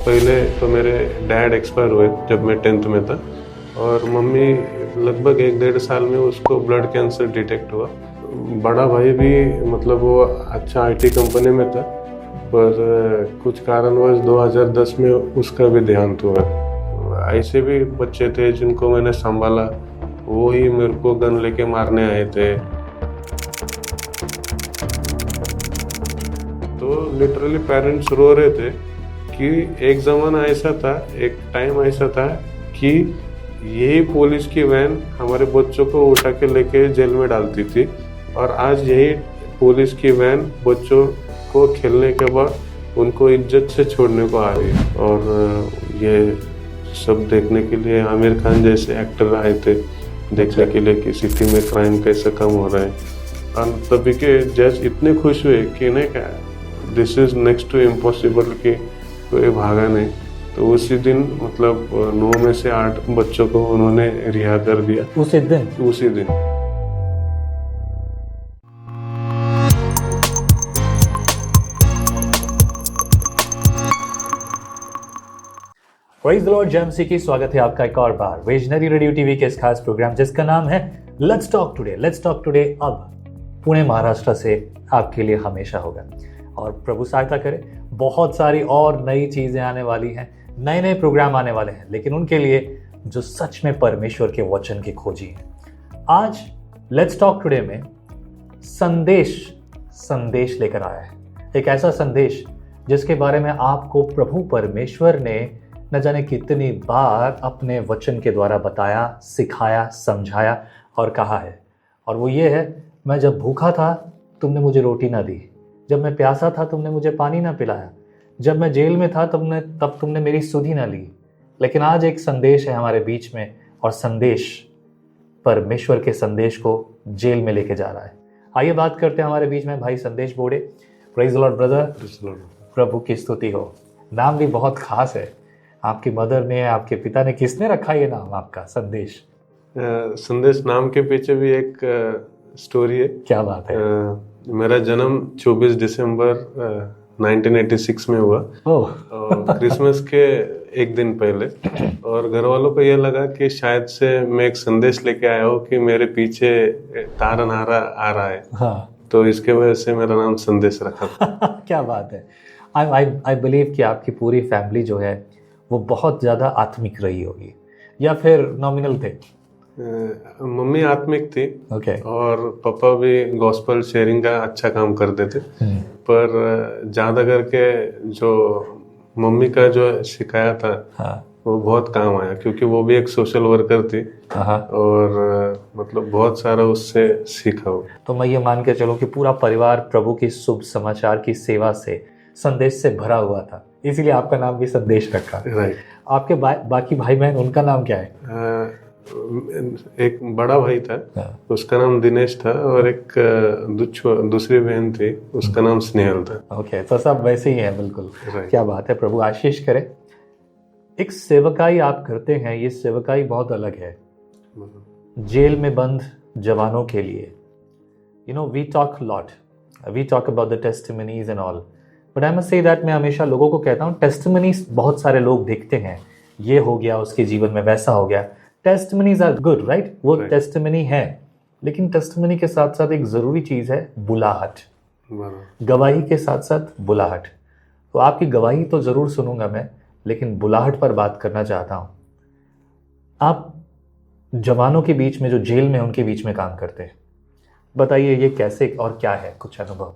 पहले तो मेरे डैड एक्सपायर हुए जब मैं 10th में था, और मम्मी लगभग 1-1.5 साल में उसको ब्लड कैंसर डिटेक्ट हुआ। बड़ा भाई भी मतलब वो अच्छा आईटी कंपनी में था, पर कुछ कारणवश 2010 में उसका भी देहांत हुआ। ऐसे भी बच्चे थे जिनको मैंने संभाला, वो ही मेरे को गन लेके मारने आए थे। तो लिटरली पेरेंट्स रो रहे थे कि एक ज़माना ऐसा था, एक टाइम ऐसा था कि यही पुलिस की वैन हमारे बच्चों को उठा के लेके जेल में डालती थी, और आज यही पुलिस की वैन बच्चों को खेलने के बाद उनको इज्जत से छोड़ने को आ रही है। और ये सब देखने के लिए आमिर खान जैसे एक्टर आए थे, देखने के लिए कि सिटी में क्राइम कैसे कम हो रहा है। और तभी के जज इतने खुश हुए कि नहीं क्या, this is next to impossible कि कोई भागा नहीं। तो उसी दिन मतलब 9 में से 8 बच्चों को उन्होंने रिहा कर दिया उसी दिन। प्रेज़ द लॉर्ड जेएमसी की स्वागत है आपका एक और बार विजनरी रेडियो टीवी के इस खास प्रोग्राम जिसका नाम है let's talk today. Let's talk today अब पुणे महाराष्ट्र से आपके लिए हमेशा होगा, और प्रभु सहायता करे बहुत सारी और नई चीजें आने वाली हैं, नए नए प्रोग्राम आने वाले हैं, लेकिन उनके लिए जो सच में परमेश्वर के वचन की खोजी है। आज लेट्स टॉक टुडे में संदेश लेकर आया है, एक ऐसा संदेश जिसके बारे में आपको प्रभु परमेश्वर ने न जाने कितनी बार अपने वचन के द्वारा बताया, सिखाया, समझाया और कहा है। और वो ये है, मैं जब भूखा था तुमने मुझे रोटी ना दी, जब मैं प्यासा था तुमने मुझे पानी ना पिलाया, जब मैं जेल में था तब तुमने मेरी सुधि ना ली। लेकिन आज एक संदेश है हमारे बीच में, और संदेश परमेश्वर के संदेश को जेल में लेके जा रहा है। आइए बात करते हैं हमारे बीच में भाई Sandesh Bode. Praise the Lord brother. प्रभु की स्तुति हो। नाम भी बहुत खास है, आपकी मदर ने, आपके पिता ने, किसने रखा ये नाम आपका संदेश? संदेश नाम के पीछे भी एक स्टोरी है। क्या बात है? मेरा जन्म 24 दिसंबर 1986 में हुआ, और क्रिसमस के एक दिन पहले। और घर वालों को यह लगा कि शायद से मैं एक संदेश लेके आया हूँ कि मेरे पीछे तारनहारा आ रहा है। हाँ। तो इसके वजह से मेरा नाम संदेश रखा था। क्या बात है। आई बिलीव कि आपकी पूरी फैमिली जो है वो बहुत ज़्यादा आत्मिक रही होगी, या फिर नॉमिनल थे? मम्मी आत्मिक थी, और पापा भी गॉस्पेल शेयरिंग का अच्छा काम करते थे। पर ज़्यादा करके जो मम्मी का जो सिखाया था, वो बहुत काम आया, क्योंकि वो भी एक सोशल वर्कर थी, और मतलब बहुत सारा उससे सीखा हो। तो मैं ये मान के चलो कि पूरा परिवार प्रभु की शुभ समाचार की सेवा से, संदेश से भरा हुआ था, इसीलिए आपका नाम भी संदेश रखा। राइट। आपके बाकी भाई बहन, उनका नाम क्या है? एक बड़ा भाई था, उसका नाम दिनेश था, और एक दूसरी बहन थी, उसका नाम स्नेहल था। ओके, तो सब वैसे ही है बिल्कुल। क्या बात है, प्रभु आशीष करे। एक सेवकाई आप करते हैं, ये सेवकाई बहुत अलग है। जेल में बंद जवानों के लिए, you know, we talk lot, we talk about the testimonies and all, but I must say that मैं हमेशा लोगों को कहता हूँ, टेस्टिमनीज बहुत सारे लोग देखते हैं, ये हो गया उसके जीवन में, वैसा हो गया। Testimonies are good, right? वो टेस्टिमनी है, लेकिन टेस्टिमनी के साथ साथ एक जरूरी चीज है बुलाहट। गवाही के साथ साथ बुलाहट। तो आपकी गवाही तो जरूर सुनूंगा मैं, लेकिन बुलाहट पर बात करना चाहता हूं। आप जवानों के बीच में, जो जेल में, उनके बीच में काम करते हैं, बताइए ये कैसे और क्या है कुछ अनुभव?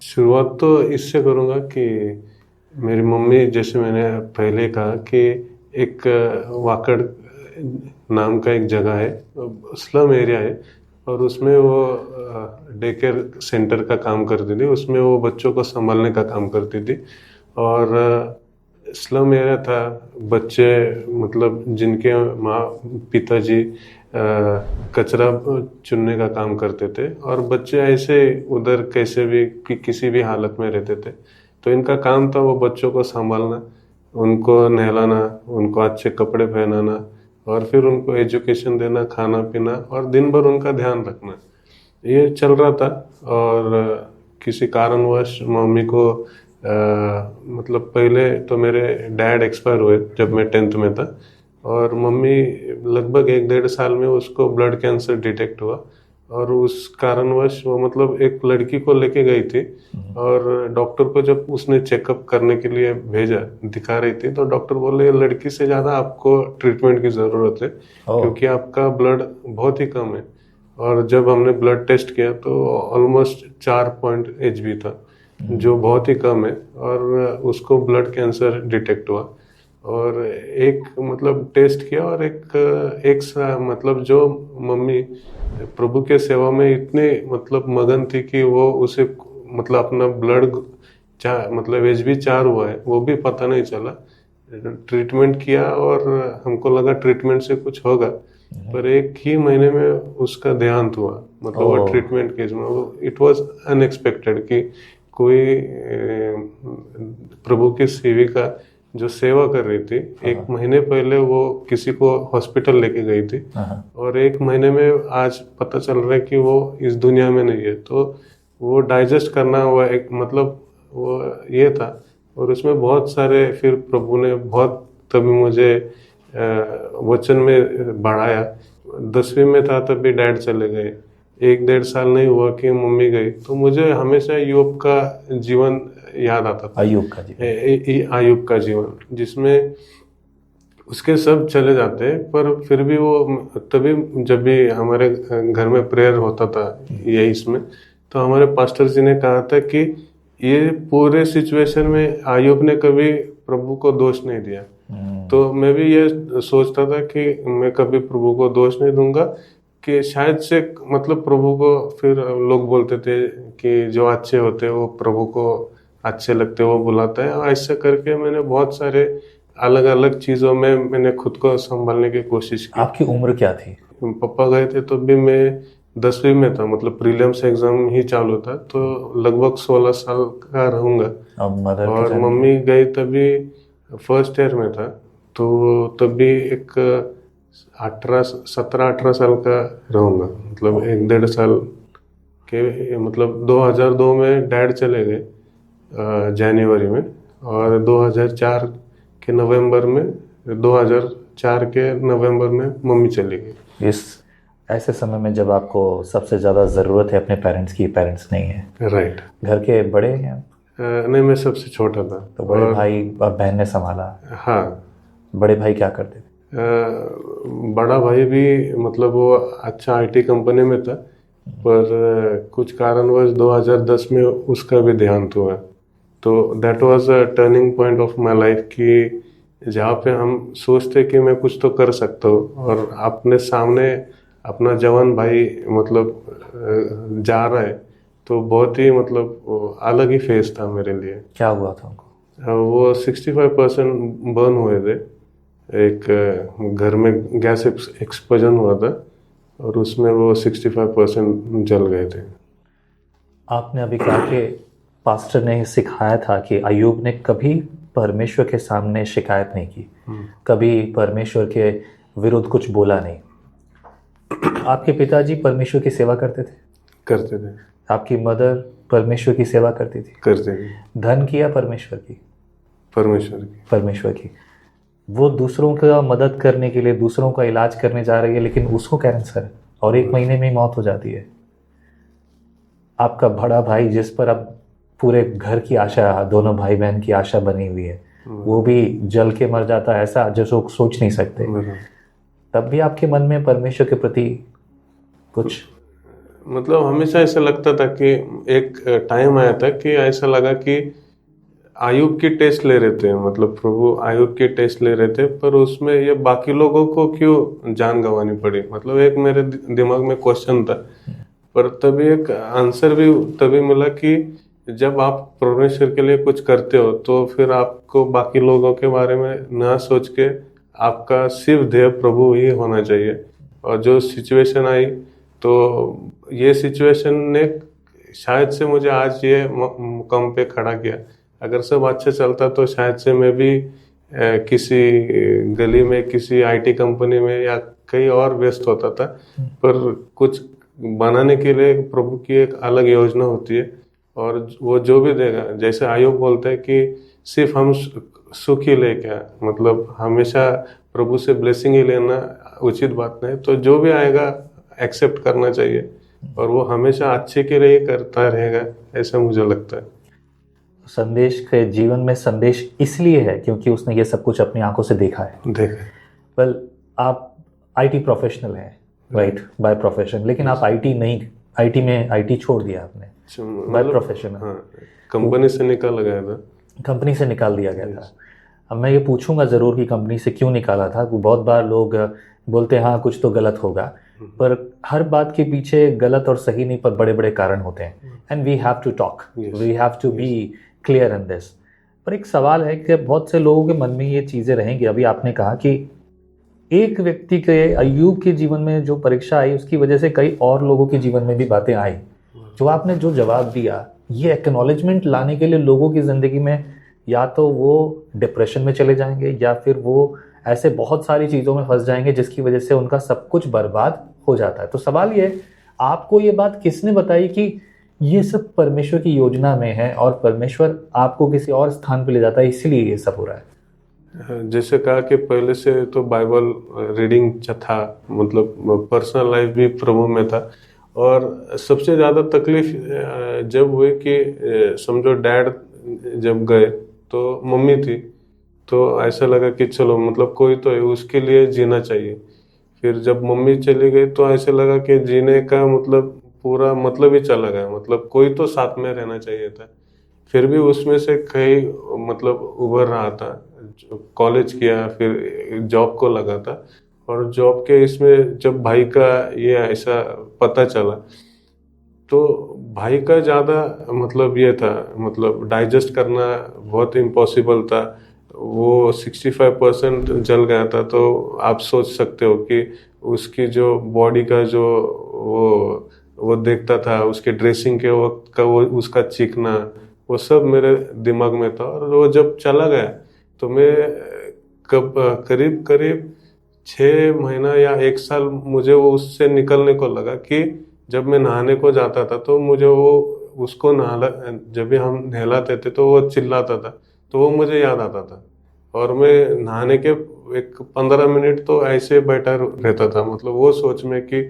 शुरुआत तो इससे करूँगा कि मेरी मम्मी, जैसे मैंने पहले कहा कि एक वाकड़ नाम का एक जगह है, स्लम एरिया है, और उसमें वो डे केयर सेंटर का काम करती थी, उसमें वो बच्चों को संभालने का काम करती थी। और स्लम एरिया था, बच्चे मतलब जिनके माँ पिताजी कचरा चुनने का काम करते थे, और बच्चे ऐसे उधर कैसे भी किसी भी हालत में रहते थे। तो इनका काम था वो बच्चों को संभालना, उनको नहलाना, उनको अच्छे कपड़े पहनाना, और फिर उनको एजुकेशन देना, खाना पीना, और दिन भर उनका ध्यान रखना। ये चल रहा था। और किसी कारणवश मम्मी को मतलब पहले तो मेरे डैड एक्सपायर हुए जब मैं 10th में था, और मम्मी लगभग 1-1.5 साल में उसको ब्लड कैंसर डिटेक्ट हुआ, और उस कारणवश वो मतलब एक लड़की को लेके गई थी, और डॉक्टर को जब उसने चेकअप करने के लिए भेजा, दिखा रही थी, तो डॉक्टर बोले लड़की से ज़्यादा आपको ट्रीटमेंट की ज़रूरत है, क्योंकि आपका ब्लड बहुत ही कम है। और जब हमने ब्लड टेस्ट किया तो ऑलमोस्ट 4 HB था, जो बहुत ही कम है, और उसको ब्लड कैंसर डिटेक्ट हुआ। और एक मतलब टेस्ट किया, और मतलब जो मम्मी प्रभु के सेवा में इतने मतलब मगन थी कि वो उसे मतलब अपना ब्लड मतलब HB 4 हुआ है वो भी पता नहीं चला। ट्रीटमेंट किया और हमको लगा ट्रीटमेंट से कुछ होगा, पर 1 ही महीने में उसका देहांत हुआ। मतलब वो ट्रीटमेंट केस में इट वाज अनएक्सपेक्टेड कि कोई प्रभु की सेविका जो सेवा कर रही थी, 1 महीने पहले वो किसी को हॉस्पिटल लेके गई थी, और 1 महीने में आज पता चल रहा है कि वो इस दुनिया में नहीं है। तो वो डाइजेस्ट करना हुआ एक मतलब वो ये था, और उसमें बहुत सारे फिर प्रभु ने बहुत तभी मुझे वचन में बढ़ाया। 10वीं में था तभी डैड चले गए, 1-1.5 साल नहीं हुआ कि मम्मी गई, तो मुझे हमेशा यूब का जीवन याद आता था। आयुब का जीवन जिसमें उसके सब चले जाते हैं, पर फिर भी वो तभी जब भी हमारे घर में प्रेयर होता था ये इसमें, तो हमारे पास्टर जी ने कहा था कि ये पूरे सिचुएशन में आयुब ने कभी प्रभु को दोष नहीं दिया। तो मैं भी ये सोचता था कि मैं कभी प्रभु को दोष नहीं दूंगा, कि शायद से मतलब प्रभु को फिर लोग बोलते थे कि जो अच्छे होते हैं वो प्रभु को अच्छे लगते वो बुलाता है, और ऐसा करके मैंने बहुत सारे अलग अलग चीज़ों में मैंने खुद को संभालने की कोशिश की। आपकी उम्र क्या थी? पापा गए थे तो भी मैं 10वीं में था, मतलब प्रीलिम्स एग्जाम ही चालू था, तो लगभग 16 साल का रहूंगा। और मम्मी गई तभी फर्स्ट ईयर में था, तो तभी एक 17-18 साल का रहूंगा, मतलब 1-1.5 साल के। मतलब 2002 में डैड चले गए जनवरी में, और 2004 के नवंबर में 2004 के नवंबर में मम्मी चली गई। इस ऐसे समय में जब आपको सबसे ज़्यादा ज़रूरत है अपने पेरेंट्स की, पेरेंट्स नहीं है, राइट। घर के बड़े हैं? नहीं, मैं सबसे छोटा था। तो बड़े भाई और बहन ने संभाला? हाँ। बड़े भाई क्या करते थे? बड़ा भाई भी मतलब वो अच्छा IT कंपनी में था, पर कुछ कारणवश 2010 में उसका भी देहांत हुआ। तो that was a turning point of my life, कि जहाँ पे हम सोचते कि मैं कुछ तो कर सकता हूँ, और अपने सामने अपना जवान भाई मतलब जा रहा है, तो बहुत ही मतलब अलग ही फेस था मेरे लिए। क्या हुआ था उनको? वो 65% बर्न हुए थे। एक घर में गैस एक्सप्लोजन हुआ था, और उसमें वो 65% जल गए थे। आपने अभी कहा कि पास्टर ने सिखाया था कि अय्यूब ने कभी परमेश्वर के सामने शिकायत नहीं की, कभी परमेश्वर के विरुद्ध कुछ बोला नहीं। आपके पिताजी परमेश्वर की सेवा करते थे? करते थे। आपकी मदर परमेश्वर की सेवा करती थी? करते थे। धन की या परमेश्वर की? परमेश्वर की। वो दूसरों का मदद करने के लिए दूसरों का इलाज करने जा रही है, लेकिन उसको कैंसर है और 1 महीने में ही मौत हो जाती है। आपका बड़ा भाई जिस पर अब पूरे घर की आशा, दोनों भाई बहन की आशा बनी हुई है, वो भी जल के मर जाता है, ऐसा जो सोच नहीं सकते। तब भी आपके मन में परमेश्वर के प्रति कुछ? मतलब हमेशा ऐसा लगता था कि एक टाइम आया था कि ऐसा लगा कि आयुब की टेस्ट ले रहे थे, मतलब प्रभु आयुब की टेस्ट ले रहे थे, पर उसमें ये बाकी लोगों को क्यों जान गंवानी पड़ी। मतलब एक मेरे दिमाग में क्वेश्चन था, पर तभी एक आंसर भी तभी मिला कि जब आप परमेश्वर के लिए कुछ करते हो तो फिर आपको बाकी लोगों के बारे में ना सोच के आपका सिर्फ ध्येय प्रभु ही होना चाहिए। और जो सिचुएशन आई, तो ये सिचुएशन ने शायद से मुझे आज ये मुकाम पे खड़ा किया। अगर सब अच्छा चलता तो शायद से मैं भी किसी गली में किसी IT कंपनी में या कहीं और व्यस्त होता था, पर कुछ बनाने के लिए प्रभु की एक अलग योजना होती है, और वो जो भी देगा, जैसे आयोग बोलते हैं कि सिर्फ हम सुख ही ले क्या, मतलब हमेशा प्रभु से ब्लेसिंग ही लेना उचित बात नहीं, तो जो भी आएगा एक्सेप्ट करना चाहिए और वो हमेशा अच्छे के लिए करता रहेगा, ऐसा मुझे लगता है। संदेश के जीवन में संदेश इसलिए है क्योंकि उसने ये सब कुछ अपनी आंखों से देखा है। वेल, आप आईटी प्रोफेशनल हैं, राइट, बाय प्रोफेशन, लेकिन आप आईटी नहीं, आईटी छोड़ दिया आपने बाय प्रोफेशन। हाँ, कंपनी से निकाला गया था। कंपनी से निकाल दिया गया था। अब मैं ये पूछूंगा ज़रूर कि कंपनी से क्यों निकाला था। बहुत बार लोग बोलते हैं हाँ कुछ तो गलत होगा, पर हर बात के पीछे गलत और सही नहीं पर बड़े बड़े कारण होते हैं। And we have to talk, we have to be clear in this. पर एक सवाल है कि बहुत से लोगों के मन में ये चीज़ें रहेंगी। अभी आपने कहा कि एक व्यक्ति के, अय्यूब के जीवन में जो परीक्षा आई उसकी वजह से कई और लोगों के जीवन में भी बातें आई। जो आपने जो जवाब दिया, ये एक्नॉलेजमेंट लाने के लिए लोगों की ज़िंदगी में या तो वो डिप्रेशन में चले जाएंगे या फिर वो ऐसे बहुत सारी चीज़ों में फंस जाएंगे जिसकी वजह से उनका सब कुछ बर्बाद हो जाता है। तो सवाल ये, आपको ये बात किसने बताई कि ये सब परमेश्वर की योजना में है और परमेश्वर आपको किसी और स्थान पर ले जाता है, इसीलिए ये सब हो रहा है? जैसे कहा कि पहले से तो बाइबल रीडिंग था, मतलब पर्सनल लाइफ भी प्रभु में था। और सबसे ज़्यादा तकलीफ जब हुई कि समझो डैड जब गए तो मम्मी थी, तो ऐसा लगा कि चलो मतलब कोई तो है, उसके लिए जीना चाहिए। फिर जब मम्मी चली गई तो ऐसे लगा कि जीने का मतलब पूरा मतलब ही चला गया, मतलब कोई तो साथ में रहना चाहिए था। फिर भी उसमें से कई मतलब उभर रहा था, कॉलेज किया, फिर जॉब को लगा था। और जॉब के इसमें जब भाई का ये ऐसा पता चला तो भाई का ज़्यादा मतलब ये था, मतलब डाइजेस्ट करना बहुत इम्पॉसिबल था। वो 65% जल गया था। तो आप सोच सकते हो कि उसकी जो बॉडी का जो वो देखता था, उसके ड्रेसिंग के वक्त का वो उसका चीखना, वो सब मेरे दिमाग में था। और वो जब चला गया तो मैं करीब करीब 6 महीना या 1 साल मुझे वो उससे निकलने को लगा कि जब मैं नहाने को जाता था तो मुझे वो उसको जब भी हम नहलाते थे तो वो चिल्लाता था, तो वो मुझे याद आता था। और मैं नहाने के 15 मिनट तो ऐसे बैठा रहता था, मतलब वो सोच में कि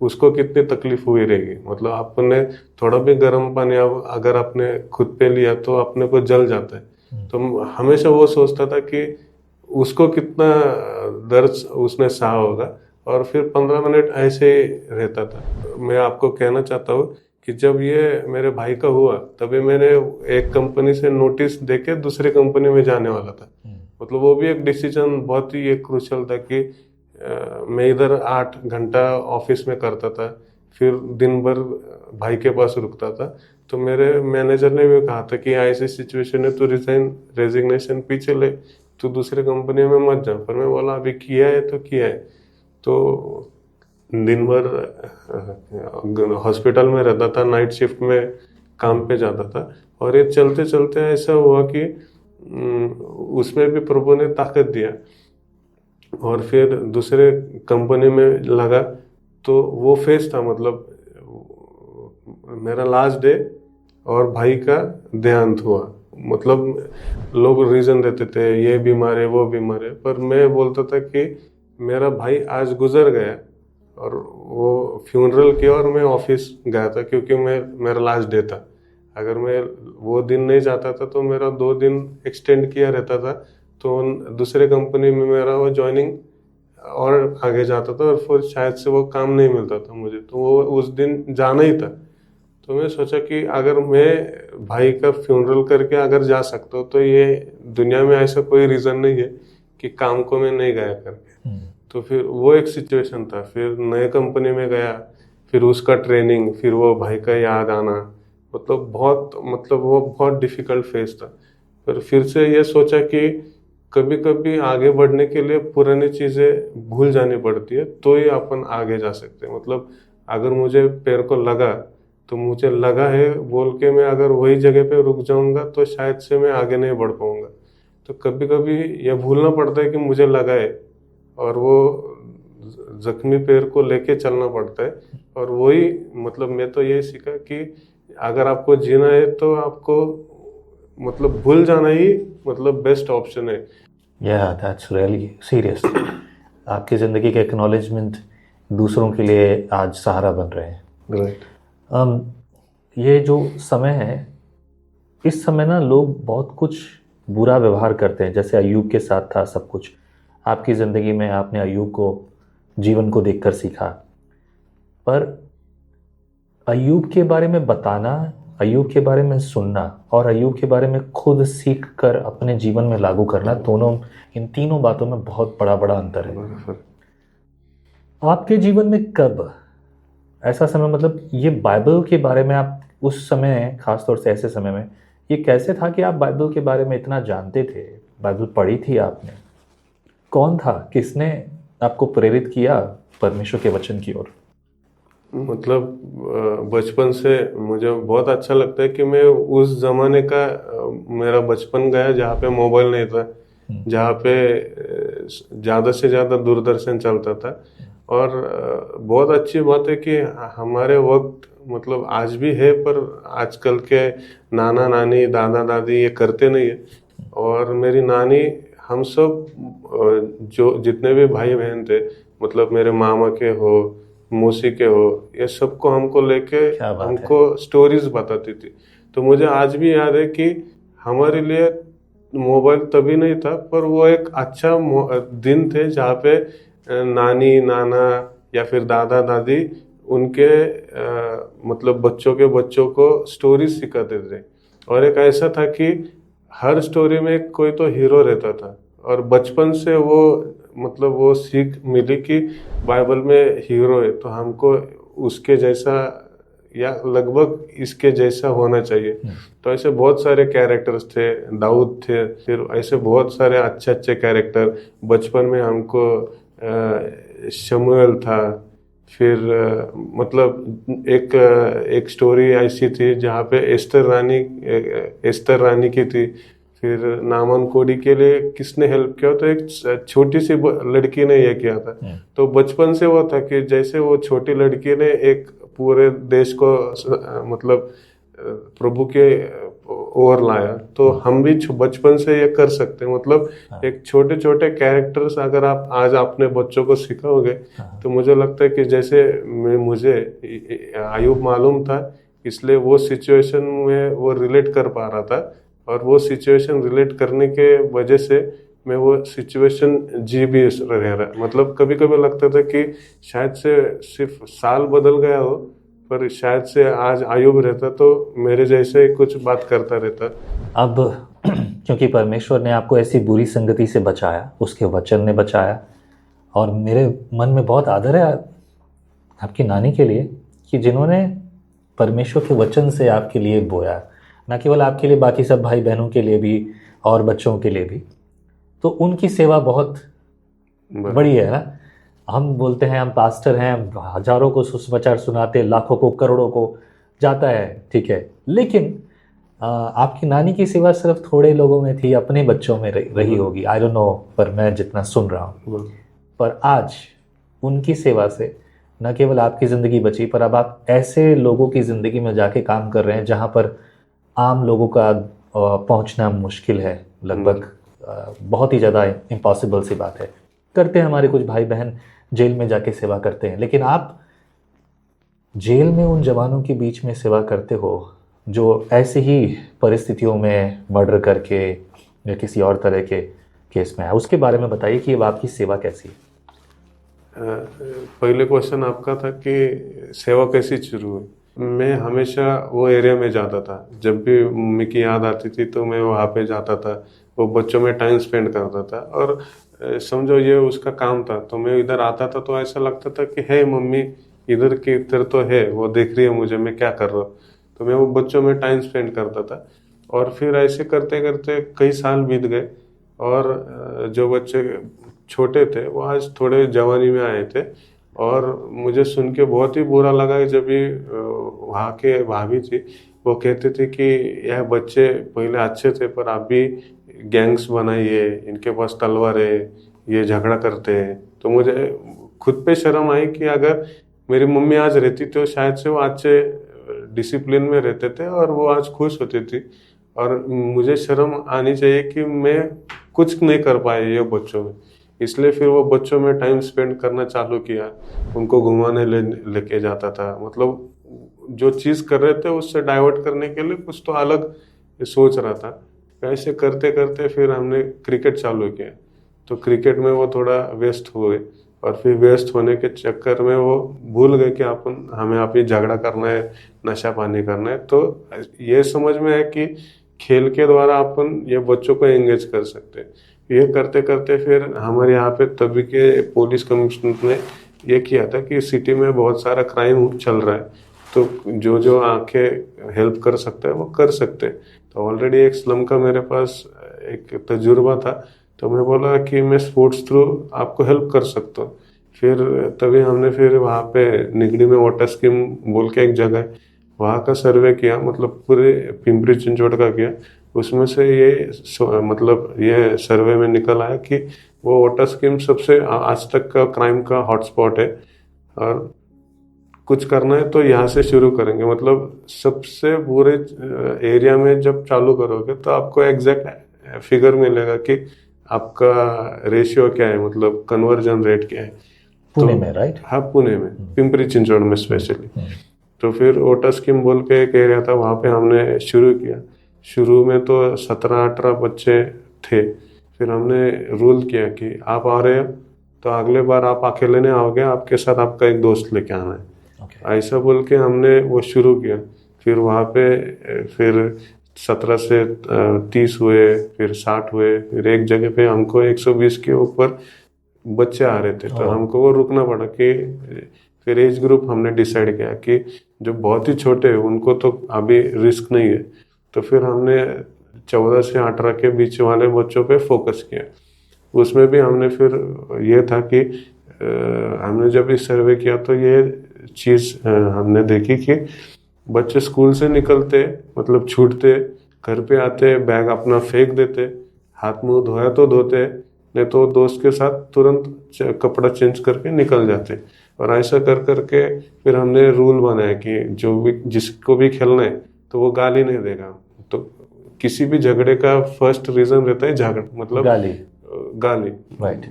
उसको कितनी तकलीफ हुई रहेगी। मतलब आपने थोड़ा भी गर्म पानी अगर आपने खुद पे लिया तो अपने को जल जाता है। तो हमेशा वो सोचता था कि उसको कितना दर्द उसने सहा होगा। और फिर 15 मिनट ऐसे ही रहता था। मैं आपको कहना चाहता हूँ कि जब ये मेरे भाई का हुआ तभी मैंने एक कंपनी से नोटिस देके दूसरी कंपनी में जाने वाला था। मतलब वो भी एक डिसीजन बहुत ही एक क्रूशियल था कि मैं इधर 8 घंटा ऑफिस में करता था, फिर दिन भर भाई के पास रुकता था। तो मेरे मैनेजर ने भी कहा था कि ऐसी सिचुएशन है तो रेजिग्नेशन पीछे ले, तो दूसरे कंपनी में मत जा। पर मैं बोला अभी किया है तो किया है। तो दिन भर हॉस्पिटल में रहता था, नाइट शिफ्ट में काम पे जाता था। और ये चलते चलते ऐसा हुआ कि उसमें भी प्रभु ने ताकत दिया। और फिर दूसरे कंपनी में लगा तो वो फेज था, मतलब मेरा लास्ट डे और भाई का देहांत हुआ। मतलब लोग रीजन देते थे ये बीमार है वो बीमार है, पर मैं बोलता था कि मेरा भाई आज गुजर गया। और वो फ्यूनरल किया और मैं ऑफिस गया था क्योंकि मेरा लास्ट डे था। अगर मैं वो दिन नहीं जाता था तो मेरा 2 दिन एक्सटेंड किया रहता था, तो दूसरे कंपनी में मेरा वो ज्वाइनिंग और आगे जाता था और फिर शायद से वो काम नहीं मिलता था मुझे, तो वो उस दिन जाना ही था। तो मैं सोचा कि अगर मैं भाई का फ्यूनरल करके अगर जा सकता हूँ तो ये दुनिया में ऐसा कोई रीज़न नहीं है कि काम को मैं नहीं गया करके। तो फिर वो एक सिचुएशन था। फिर नए कंपनी में गया, फिर उसका ट्रेनिंग, फिर वो भाई का याद आना, मतलब वो बहुत डिफिकल्ट फेज था। पर फिर से ये सोचा कि कभी कभी आगे बढ़ने के लिए पुरानी चीज़ें भूल जानी पड़ती है तो ही अपन आगे जा सकते हैं। मतलब अगर मुझे पैर को लगा तो मुझे लगा है बोल के मैं अगर वही जगह पे रुक जाऊंगा तो शायद से मैं आगे नहीं बढ़ पाऊंगा। तो कभी कभी ये भूलना पड़ता है कि मुझे लगा है और वो जख्मी पैर को लेके चलना पड़ता है। और वही मतलब मैं तो ये सीखा कि अगर आपको जीना है तो आपको मतलब भूल जाना ही मतलब बेस्ट ऑप्शन है। या दैट्स रियली सीरियस। आपकी ज़िंदगी के एक्नॉलेजमेंट दूसरों के लिए आज सहारा बन रहे हैं। राइट। ये जो समय है, इस समय ना लोग बहुत कुछ बुरा व्यवहार करते हैं, जैसे अय्यूब के साथ था सब कुछ। आपकी ज़िंदगी में आपने अय्यूब को जीवन को देखकर सीखा, पर अय्यूब के बारे में बताना, अय्यूब के बारे में सुनना और अय्यूब के बारे में खुद सीख कर अपने जीवन में लागू करना, दोनों, इन तीनों बातों में बहुत बड़ा बड़ा अंतर है। आपके जीवन में कब ऐसा समय, मतलब ये बाइबल के बारे में आप उस समय, खासतौर से ऐसे समय में, ये कैसे था कि आप बाइबल के बारे में इतना जानते थे, बाइबल पढ़ी थी आपने? कौन था, किसने आपको प्रेरित किया परमेश्वर के वचन की ओर? मतलब बचपन से मुझे बहुत अच्छा लगता है कि मैं उस जमाने का मेरा बचपन गया जहाँ पे मोबाइल नहीं था, जहाँ पे ज़्यादा से ज़्यादा दूरदर्शन चलता था। और बहुत अच्छी बात है कि हमारे वक्त मतलब आज भी है, पर आजकल के नाना नानी दादा दादी ये करते नहीं है। और मेरी नानी हम सब जो जितने भी भाई बहन थे, मतलब मेरे मामा के हो, मौसी के हो, ये सबको हमको लेके हमको स्टोरीज बताती थी। तो मुझे आज भी याद है कि हमारे लिए मोबाइल तभी नहीं था, पर वो एक अच्छा दिन थे जहाँ पे नानी नाना या फिर दादा दादी उनके मतलब बच्चों के बच्चों को स्टोरी सिखाते थे। और एक ऐसा था कि हर स्टोरी में कोई तो हीरो रहता था, और बचपन से वो मतलब वो सीख मिली कि बाइबल में हीरो है तो हमको उसके जैसा या लगभग इसके जैसा होना चाहिए। तो ऐसे बहुत सारे कैरेक्टर्स थे, दाऊद थे, फिर ऐसे बहुत सारे अच्छे अच्छे कैरेक्टर बचपन में हमको शमूएल था। फिर मतलब एक स्टोरी ऐसी थी जहाँ पे एस्तर रानी की थी। फिर नामन कोडी के लिए किसने हेल्प किया, तो एक छोटी सी लड़की ने ये किया था। तो बचपन से वो था कि जैसे वो छोटी लड़की ने एक पूरे देश को मतलब प्रभु के ओर लाया, तो हम भी बचपन से ये कर सकते हैं। मतलब एक छोटे छोटे कैरेक्टर्स अगर आप आज अपने बच्चों को सिखाओगे, तो मुझे लगता है कि जैसे मुझे अय्यूब मालूम था, इसलिए वो सिचुएशन में वो रिलेट कर पा रहा था, और वो सिचुएशन रिलेट करने के वजह से मैं वो सिचुएशन जी भी रहा। मतलब कभी कभी लगता था कि शायद से सिर्फ साल बदल गया हो, पर शायद से आज अय्यूब रहता तो मेरे जैसे कुछ बात करता रहता। अब क्योंकि परमेश्वर ने आपको ऐसी बुरी संगति से बचाया, उसके वचन ने बचाया, और मेरे मन में बहुत आदर है आपकी नानी के लिए कि जिन्होंने परमेश्वर के वचन से आपके लिए बोया, न केवल आपके लिए, बाकी सब भाई बहनों के लिए भी और बच्चों के लिए भी। तो उनकी सेवा बहुत बड़ी है ना। हम बोलते हैं हम पास्टर हैं, हजारों को सुसमाचार सुनाते, लाखों को करोड़ों को जाता है, ठीक है, लेकिन आपकी नानी की सेवा सिर्फ थोड़े लोगों में थी, अपने बच्चों में रही होगी, आई डोंट नो, पर मैं जितना सुन रहा हूँ। पर आज उनकी सेवा से न केवल आपकी ज़िंदगी बची, पर अब आप ऐसे लोगों की ज़िंदगी में जाके काम कर रहे हैं जहाँ पर आम लोगों का पहुँचना मुश्किल है, लगभग बहुत ही ज़्यादा इम्पॉसिबल सी बात है। करते हैं हमारे कुछ भाई बहन जेल में जाके सेवा करते हैं, लेकिन आप जेल में उन जवानों के बीच में सेवा करते हो जो ऐसी ही परिस्थितियों में मर्डर करके या किसी और तरह के केस में है। उसके बारे में बताइए कि अब आपकी सेवा कैसी है। पहले क्वेश्चन आपका था कि सेवा कैसी शुरू हुई। मैं हमेशा वो एरिया में जाता था, जब भी मम्मी की याद आती थी तो मैं वहाँ पे जाता था, वो बच्चों में टाइम स्पेंड करता था। और समझो ये उसका काम था, तो मैं इधर आता था तो ऐसा लगता था कि है मम्मी इधर की इधर तो है, वो देख रही है मुझे, मैं क्या कर रहा हूँ। तो मैं वो बच्चों में टाइम स्पेंड करता था। और फिर ऐसे करते करते कई साल बीत गए, और जो बच्चे छोटे थे वो आज थोड़े जवानी में आए थे। और मुझे सुन के बहुत ही बुरा लगा कि जब भी वहाँ के भाभी थी वो कहते थे कि यह बच्चे पहले अच्छे थे, पर आप भी गैंग्स बनाइए, इनके पास तलवार है, ये झगड़ा करते हैं। तो मुझे खुद पे शर्म आई कि अगर मेरी मम्मी आज रहती तो शायद से वो अच्छे डिसिप्लिन में रहते थे और वो आज खुश होती थी। और मुझे शर्म आनी चाहिए कि मैं कुछ नहीं कर पाया ये बच्चों में, इसलिए फिर वो बच्चों में टाइम स्पेंड करना चालू किया, उनको घुमाने लेके जाता था। मतलब जो चीज़ कर रहे थे उससे डाइवर्ट करने के लिए कुछ तो अलग सोच रहा था। ऐसे करते करते फिर हमने क्रिकेट चालू किया, तो क्रिकेट में वो थोड़ा व्यस्त हो गए और फिर व्यस्त होने के चक्कर में वो भूल गए कि हमें आप ही झगड़ा करना है, नशा पानी करना है। तो ये समझ में है कि खेल के द्वारा अपन ये बच्चों को एंगेज कर सकते हैं। ये करते करते फिर हमारे यहाँ पे तभी के पुलिस कमिश्नर ने ये किया था कि सिटी में बहुत सारा क्राइम चल रहा है, तो जो जो आंखें हेल्प कर सकता है वो कर सकते हैं। तो ऑलरेडी एक स्लम का मेरे पास एक तजुर्बा था, तो मैं बोला कि मैं स्पोर्ट्स थ्रू आपको हेल्प कर सकता हूँ। फिर तभी हमने फिर वहाँ पे निगड़ी में वाटर स्कीम बोल के एक जगह है, वहाँ का सर्वे किया, मतलब पूरे पिंपरी चिंचवड का किया। उसमें से मतलब ये सर्वे में निकल आया कि वो वाटर स्कीम सबसे आज तक का क्राइम का हॉटस्पॉट है, और कुछ करना है तो यहाँ से शुरू करेंगे। मतलब सबसे बुरे एरिया में जब चालू करोगे तो आपको एग्जैक्ट फिगर मिलेगा कि आपका रेशियो क्या है, मतलब कन्वर्जन रेट क्या है। पुणे में, राइट? हाँ, पुणे में, पिंपरी चिंचवड में स्पेशली। तो फिर वाटर स्कीम बोल के एक एरिया था, वहाँ पे हमने शुरू किया। शुरू में तो 17-18 बच्चे थे। फिर हमने रूल किया कि आप आ रहे हो तो अगले बार आप अकेले नहीं आओगे, आपके साथ आपका एक दोस्त लेके आना है। ऐसा बोल के हमने वो शुरू किया। फिर वहाँ पे फिर 17 से 30 हुए, फिर 60 हुए, फिर एक जगह पे हमको 120 के ऊपर बच्चे आ रहे थे। तो हमको वो रुकना पड़ा कि फिर एज ग्रुप हमने डिसाइड किया कि जो बहुत ही छोटे हैं उनको तो अभी रिस्क नहीं है, तो फिर हमने 14 से 18 के बीच वाले बच्चों पे फोकस किया। उसमें भी हमने फिर ये था कि हमने जब इस सर्वे किया तो ये चीज़ हमने देखी कि बच्चे स्कूल से निकलते, मतलब छूटते, घर पे आते, बैग अपना फेंक देते, हाथ मुंह धोया तो धोते, नहीं तो दोस्त के साथ तुरंत कपड़ा चेंज करके निकल जाते। और ऐसा कर करके फिर हमने रूल बनाया कि जो भी जिसको भी खेलना है तो वो गाली नहीं देगा। तो किसी भी झगड़े का फर्स्ट रीजन रहता है झगड़ा, मतलब गाली। राइट।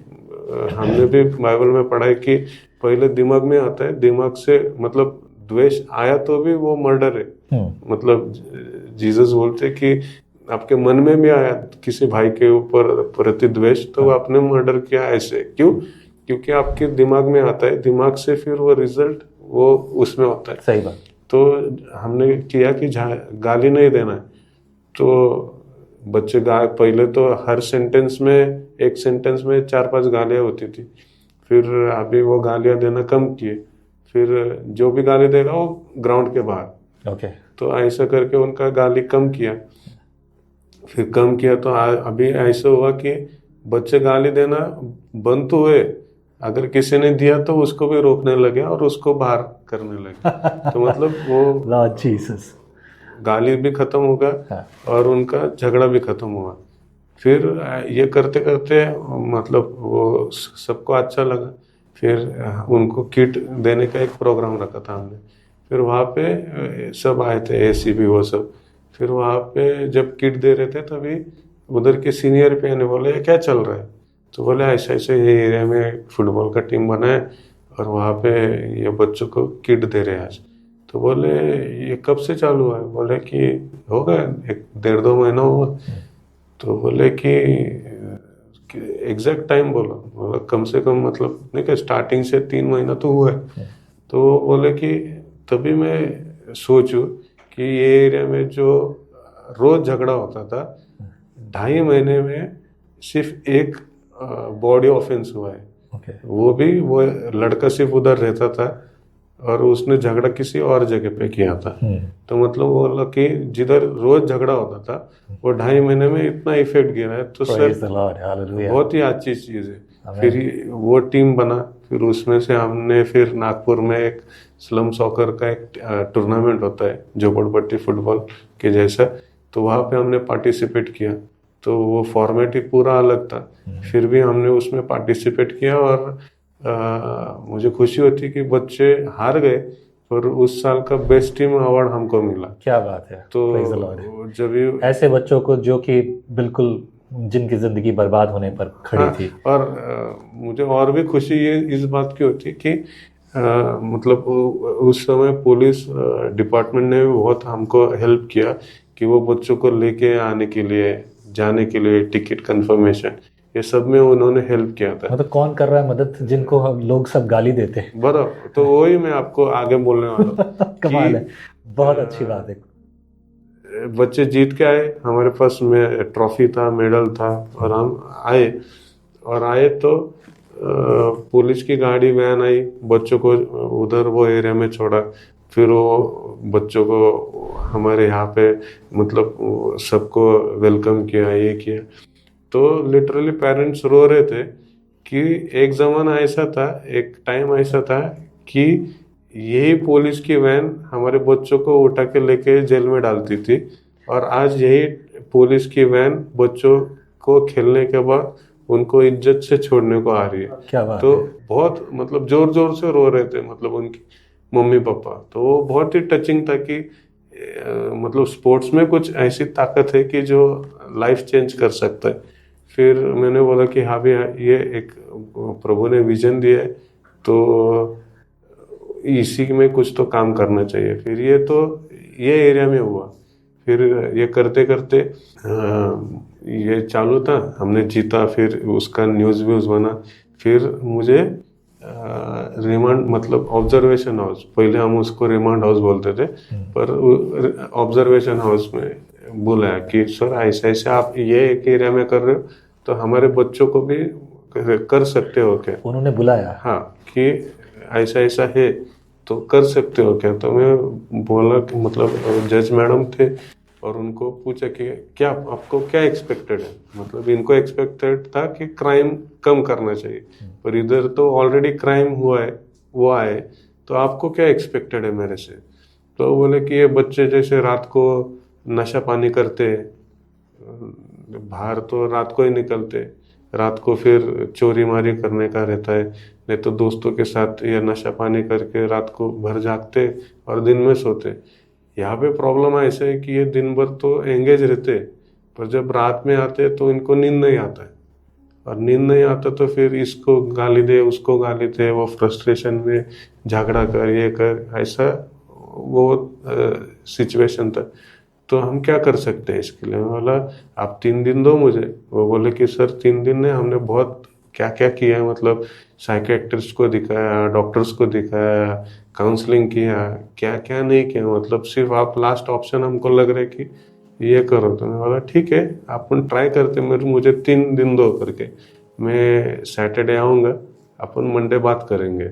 हमने भी बाइबल में पढ़ा है कि पहले दिमाग में आता है, दिमाग से मतलब द्वेष आया तो भी वो मर्डर है। मतलब जीसस बोलते कि आपके मन में भी आया किसी भाई के ऊपर प्रति द्वेष, तो आपने मर्डर किया। ऐसे क्यों? क्योंकि आपके दिमाग में आता है, दिमाग से फिर वो रिजल्ट वो उसमें होता है। सही बात। तो हमने किया कि गाली नहीं देना है। तो बच्चे पहले तो हर सेंटेंस में, एक सेंटेंस में 4-5 गालियाँ होती थी, फिर अभी वो गालियाँ देना कम किए। फिर जो भी गाली देगा वो ग्राउंड के बाहर। ओके। तो ऐसा करके उनका गाली कम किया। फिर कम किया तो अभी ऐसा हुआ कि बच्चे गाली देना बंद तो हुए, अगर किसी ने दिया तो उसको भी रोकने लगे और उसको बाहर करने लगे। तो मतलब वो लॉर्ड जीसस, गाली भी खत्म होगा और उनका झगड़ा भी खत्म हुआ। फिर ये करते करते मतलब वो सबको अच्छा लगा। फिर उनको किट देने का एक प्रोग्राम रखा था हमने। फिर वहाँ पे सब आए थे, एसीबी वो सब। फिर वहाँ पे जब किट दे रहे थे तभी उधर के सीनियर पे ने बोले क्या चल रहा है? तो बोले ऐसे ऐसे ये एरिया में फुटबॉल का टीम बना है और वहाँ पे ये बच्चों को किट दे रहे हैं आज। तो बोले ये कब से चालू है? बोले कि हो गया 1-1.5-2 महीना हुआ। तो बोले कि एग्जैक्ट टाइम बोला कम से कम, मतलब नहीं कि स्टार्टिंग से 3 महीना तो हुआ है। तो बोले कि तभी मैं सोचूं कि ये एरिया में जो रोज झगड़ा होता था, 2.5 महीने में सिर्फ एक बॉडी ऑफेंस हुआ है। वो भी वो लड़का सिर्फ उधर रहता था और उसने झगड़ा किसी और जगह पे किया था। तो मतलब वो बोला कि जिधर रोज झगड़ा होता था वो 2.5 महीने में इतना इफेक्ट गिरा है। तो सर बहुत ही अच्छी चीज़ है। फिर वो टीम बना। फिर उसमें से हमने फिर नागपुर में एक स्लम सॉकर का एक टूर्नामेंट होता है झोपड़पट्टी फुटबॉल के जैसा, तो वहाँ पे हमने पार्टिसिपेट किया। तो वो फॉर्मेट ही पूरा अलग था, फिर भी हमने उसमें पार्टिसिपेट किया और मुझे खुशी होती कि बच्चे हार गए और उस साल का बेस्ट टीम अवार्ड हमको मिला। क्या बात है। तो Praise the Lord। जब भी ऐसे बच्चों को जो कि बिल्कुल जिनकी जिंदगी बर्बाद होने पर खड़ी थी। और मुझे और भी खुशी ये इस बात की होती कि मतलब उस समय पुलिस डिपार्टमेंट ने भी बहुत हमको हेल्प किया कि वो बच्चों को लेके आने के लिए, जाने के लिए, टिकट कंफर्मेशन, ये सब में उन्होंने हेल्प किया था। मतलब कौन कर रहा है मदद, जिनको हम लोग सब गाली देते हैं। बराबर, तो वही मैं आपको आगे बोलने वाला हूँ कमाल है, बहुत अच्छी बात है। बच्चे जीत के आए, हमारे पास में ट्रॉफी था, मेडल था, और हम आए तो पुलिस की गाड़ी वैन आई, बच्चों को उधर वो एरिया में छोड़ा, फिर वो बच्चों को हमारे यहाँ पे मतलब सबको वेलकम किया, ये किया। तो लिटरली पेरेंट्स रो रहे थे कि एक ज़माना ऐसा था, एक टाइम ऐसा था कि यही पुलिस की वैन हमारे बच्चों को उठा के लेके जेल में डालती थी, और आज यही पुलिस की वैन बच्चों को खेलने के बाद उनको इज्जत से छोड़ने को आ रही है। क्या बात तो है। बहुत मतलब जोर जोर से रो रहे थे, मतलब उनकी मम्मी पापा। तो वो बहुत ही टचिंग था कि मतलब स्पोर्ट्स में कुछ ऐसी ताकत है कि जो लाइफ चेंज कर सकता है। फिर मैंने बोला कि हाँ भैया, ये एक प्रभु ने विजन दिया है, तो इसी में कुछ तो काम करना चाहिए। फिर ये एरिया में हुआ। फिर ये करते करते ये चालू था, हमने जीता, फिर उसका न्यूज़ व्यूज़ बना। फिर मुझे रिमांड मतलब ऑब्जर्वेशन हाउस, पहले हम उसको रिमांड हाउस बोलते थे, पर ऑब्जर्वेशन हाउस में बुलाया कि सर ऐसे ऐसे आप ये एक एरिया में कर रहे हो, तो हमारे बच्चों को भी कर सकते हो क्या? उन्होंने बुलाया। हाँ, कि ऐसा ऐसा है तो कर सकते हो क्या? तो मैं बोला कि मतलब जज मैडम थे, और उनको पूछा कि क्या आपको क्या एक्सपेक्टेड है। मतलब इनको एक्सपेक्टेड था कि क्राइम कम करना चाहिए, पर इधर तो ऑलरेडी क्राइम हुआ है, वो आए, तो आपको क्या एक्सपेक्टेड है मेरे से? तो बोले कि ये बच्चे जैसे रात को नशा पानी करते, बाहर तो रात को ही निकलते, रात को फिर चोरी मारी करने का रहता है, नहीं तो दोस्तों के साथ या नशा पानी करके रात को भर जागते और दिन में सोते। यहाँ पे प्रॉब्लम ऐसा है कि ये दिन भर तो एंगेज रहते, पर जब रात में आते तो इनको नींद नहीं आता है, और नींद नहीं आता तो फिर इसको गाली दे, उसको गाली दे, वो फ्रस्ट्रेशन में झगड़ा कर, ये कर, ऐसा वो सिचुएशन था। तो हम क्या कर सकते हैं इसके लिए? मैं बोला आप 3 दिन दो मुझे। वो बोले कि सर 3 दिन ने हमने बहुत क्या क्या किया है, मतलब साइकेट्रिस्ट को दिखाया, डॉक्टर्स को दिखाया, काउंसलिंग किया, क्या क्या नहीं किया, मतलब सिर्फ आप लास्ट ऑप्शन हमको लग रहा है कि ये करो। तो मैं बोला ठीक है, अपन ट्राई करते, मुझे 3 दिन दो करके, मैं सैटरडे आऊँगा, अपन मंडे बात करेंगे।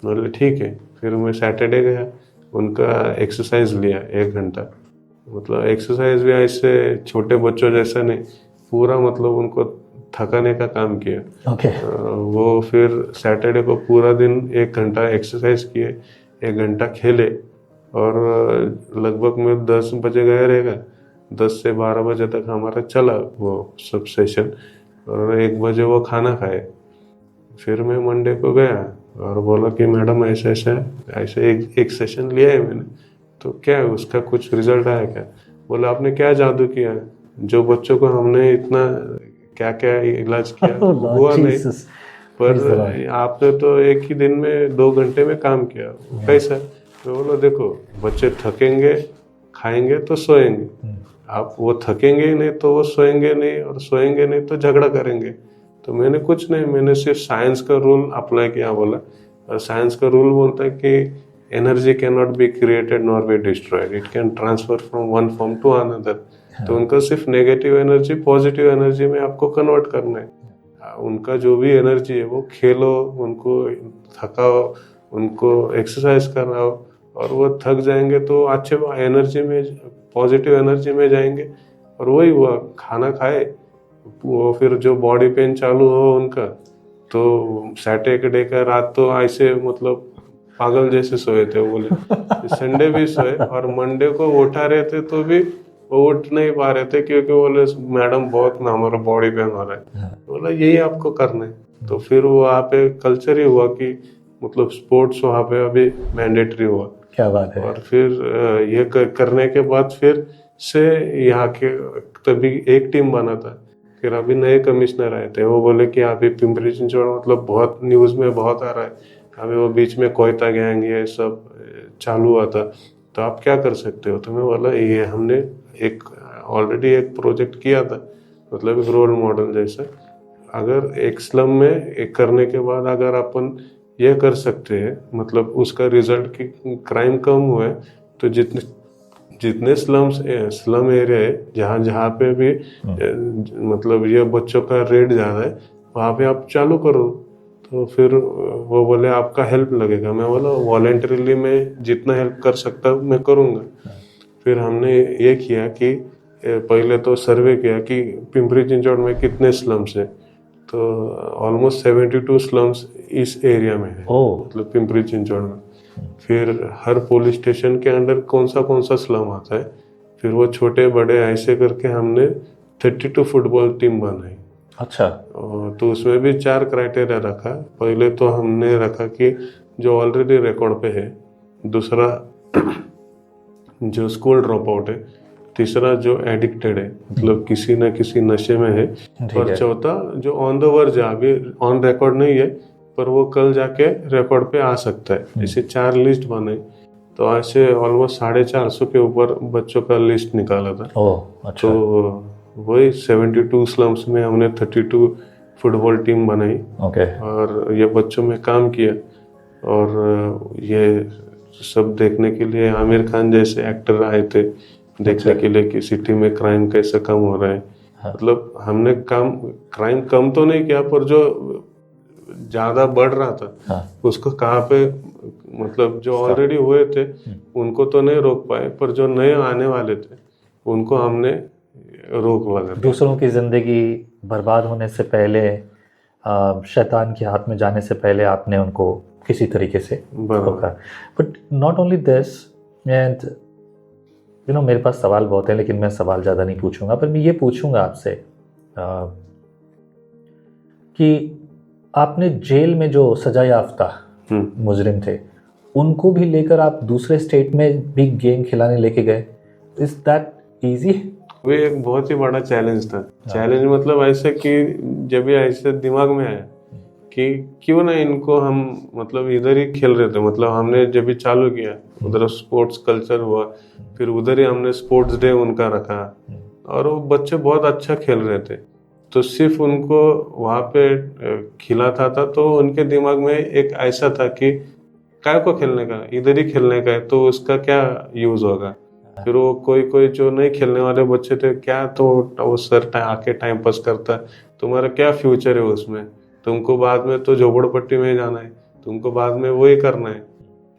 बोले ठीक है। फिर मैं सैटरडे गया, उनका एक्सरसाइज लिया 1 घंटा। मतलब एक्सरसाइज भी ऐसे छोटे बच्चों जैसा नहीं, पूरा मतलब उनको थकाने का काम किया। ओके। वो फिर सैटरडे को पूरा दिन 1 घंटा एक्सरसाइज किए, 1 घंटा खेले, और लगभग में 10 बजे गया रहेगा, 10 से 12 बजे तक हमारा चला वो सब सेशन, और 1 बजे वो खाना खाए। फिर मैं मंडे को गया और बोला कि मैडम ऐसे ऐसे एक सेशन लिया है मैंने, तो क्या है उसका कुछ रिजल्ट आया क्या? बोला आपने क्या जादू किया है, जो बच्चों को हमने इतना क्या क्या इलाज किया हुआ नहीं, पर आपने तो एक ही दिन में 2 घंटे में काम किया। कैसा? तो बोला देखो, बच्चे थकेंगे, खाएंगे तो सोएंगे, आप वो थकेंगे ही नहीं तो वो सोएंगे नहीं, और सोएंगे नहीं तो झगड़ा करेंगे। तो मैंने कुछ नहीं, मैंने सिर्फ साइंस का रूल अप्लाई किया। बोला, और साइंस का रूल बोलता है कि energy can not be created nor be destroyed, it can transfer from one form to another. तो उनका सिर्फ नेगेटिव एनर्जी पॉजिटिव एनर्जी में आपको कन्वर्ट करना है। उनका जो भी एनर्जी है वो खेलो, उनको थकाओ, उनको एक्सरसाइज कराओ, और वो थक जाएंगे तो अच्छे एनर्जी में, पॉजिटिव एनर्जी में जाएंगे। और वही हुआ, खाना खाए, वो फिर जो बॉडी पेन चालू हो उनका, तो सैटरडे का रात तो ऐसे मतलब पागल जैसे सोए थे। बोले संडे भी सोए, और मंडे को उठा रहे थे तो भी वो उठ नहीं पा रहे थे, क्योंकि बोले मैडम बहुत ना हमारा बॉडी पेन हो रहा है। बोला यही आपको करना है। तो फिर वहाँ पे कल्चर ही हुआ कि मतलब स्पोर्ट्स वहाँ पे अभी मैंडेटरी हुआ। क्या बात है। और फिर ये करने के बाद फिर से यहाँ के तभी एक टीम बना था। फिर अभी नए कमिश्नर आए थे, वो बोले कि अभी पिंपरी चिंचवड़ मतलब बहुत न्यूज़ में बहुत आ रहा है, अभी वो बीच में कोयता गैंग ये सब चालू हुआ था, तो आप क्या कर सकते हो। तो मैं बोला ये हमने एक ऑलरेडी एक प्रोजेक्ट किया था, मतलब एक रोल मॉडल जैसा। अगर एक स्लम में एक करने के बाद अगर अपन ये कर सकते हैं, मतलब उसका रिजल्ट की क्राइम कम हुआ है, तो जितने स्लम एरिया है जहाँ जहाँ पे भी मतलब ये बच्चों का रेट ज़्यादा है, वहाँ पे आप चालू करो। तो फिर वो बोले आपका हेल्प लगेगा। मैं बोला वॉलेंटरीली मैं जितना हेल्प कर सकता हूँ मैं करूँगा। फिर हमने ये किया कि पहले तो सर्वे किया कि पिंपरी चिंचवड़ में कितने स्लम्स है, तो ऑलमोस्ट 72 स्लम्स इस एरिया में है, मतलब पिंपरी चिंचवड़ में। फिर हर पुलिस स्टेशन के अंडर कौन सा स्लम आता है, फिर वो छोटे बड़े ऐसे करके हमने 32 फुटबॉल टीम बनाई। अच्छा। तो उसमें भी 4 क्राइटेरिया रखा। पहले तो हमने रखा कि जो ऑलरेडी रिकॉर्ड पे है, दूसरा जो स्कूल ड्रॉप आउट है, तीसरा जो एडिक्टेड है, मतलब किसी न किसी नशे में है, और चौथा जो ऑन द वर्ज है, अभी ऑन रिकॉर्ड नहीं है पर वो कल जाके रिकॉर्ड पे आ सकता है। ऐसे 4 लिस्ट बनाई, तो ऐसे ऑलमोस्ट 450 के ऊपर बच्चों का लिस्ट निकाला था। अच्छा। तो वही 72 स्लम्स में हमने 32 फुटबॉल टीम बनाई। और ये बच्चों में काम किया। और ये सब देखने के लिए आमिर खान जैसे एक्टर आए थे देखने के लिए कि सिटी में क्राइम कैसे कम हो रहा है। मतलब हमने क्राइम कम तो नहीं किया, पर जो ज्यादा बढ़ रहा था उसको कहाँ पे, मतलब जो ऑलरेडी हुए थे उनको तो नहीं रोक पाए, पर जो नए आने वाले थे उनको हमने रोक लगा। दूसरों की जिंदगी बर्बाद होने से पहले, शैतान के हाथ में जाने से पहले आपने उनको किसी तरीके से रोका। But not only this, and मेरे पास सवाल बहुत है, लेकिन मैं सवाल ज़्यादा नहीं पूछूंगा, पर मैं ये पूछूंगा आपसे कि आपने जेल में जो सजा याफ्ता मुजरिम थे उनको भी लेकर आप दूसरे स्टेट में भी गेम खिलाने लेके गए। Is that easy? वो एक बहुत ही बड़ा चैलेंज था। चैलेंज मतलब ऐसे कि जब ये ऐसे दिमाग में आया कि क्यों ना इनको हम मतलब इधर ही खेल रहे थे। मतलब हमने जब भी चालू किया उधर स्पोर्ट्स कल्चर हुआ, फिर उधर ही हमने स्पोर्ट्स डे उनका रखा, और वो बच्चे बहुत अच्छा खेल रहे थे। तो सिर्फ उनको वहाँ पे खिलाता था, तो उनके दिमाग में एक ऐसा था कि काय को खेलने का, इधर ही खेलने का है, तो उसका क्या यूज होगा। फिर वो कोई जो नहीं खेलने वाले बच्चे थे, क्या तो वो सर आके टाइम पास करता, तुम्हारा क्या फ्यूचर है उसमें, तुमको बाद में तो झोपड़पट्टी में जाना है, तुमको बाद में वही करना है,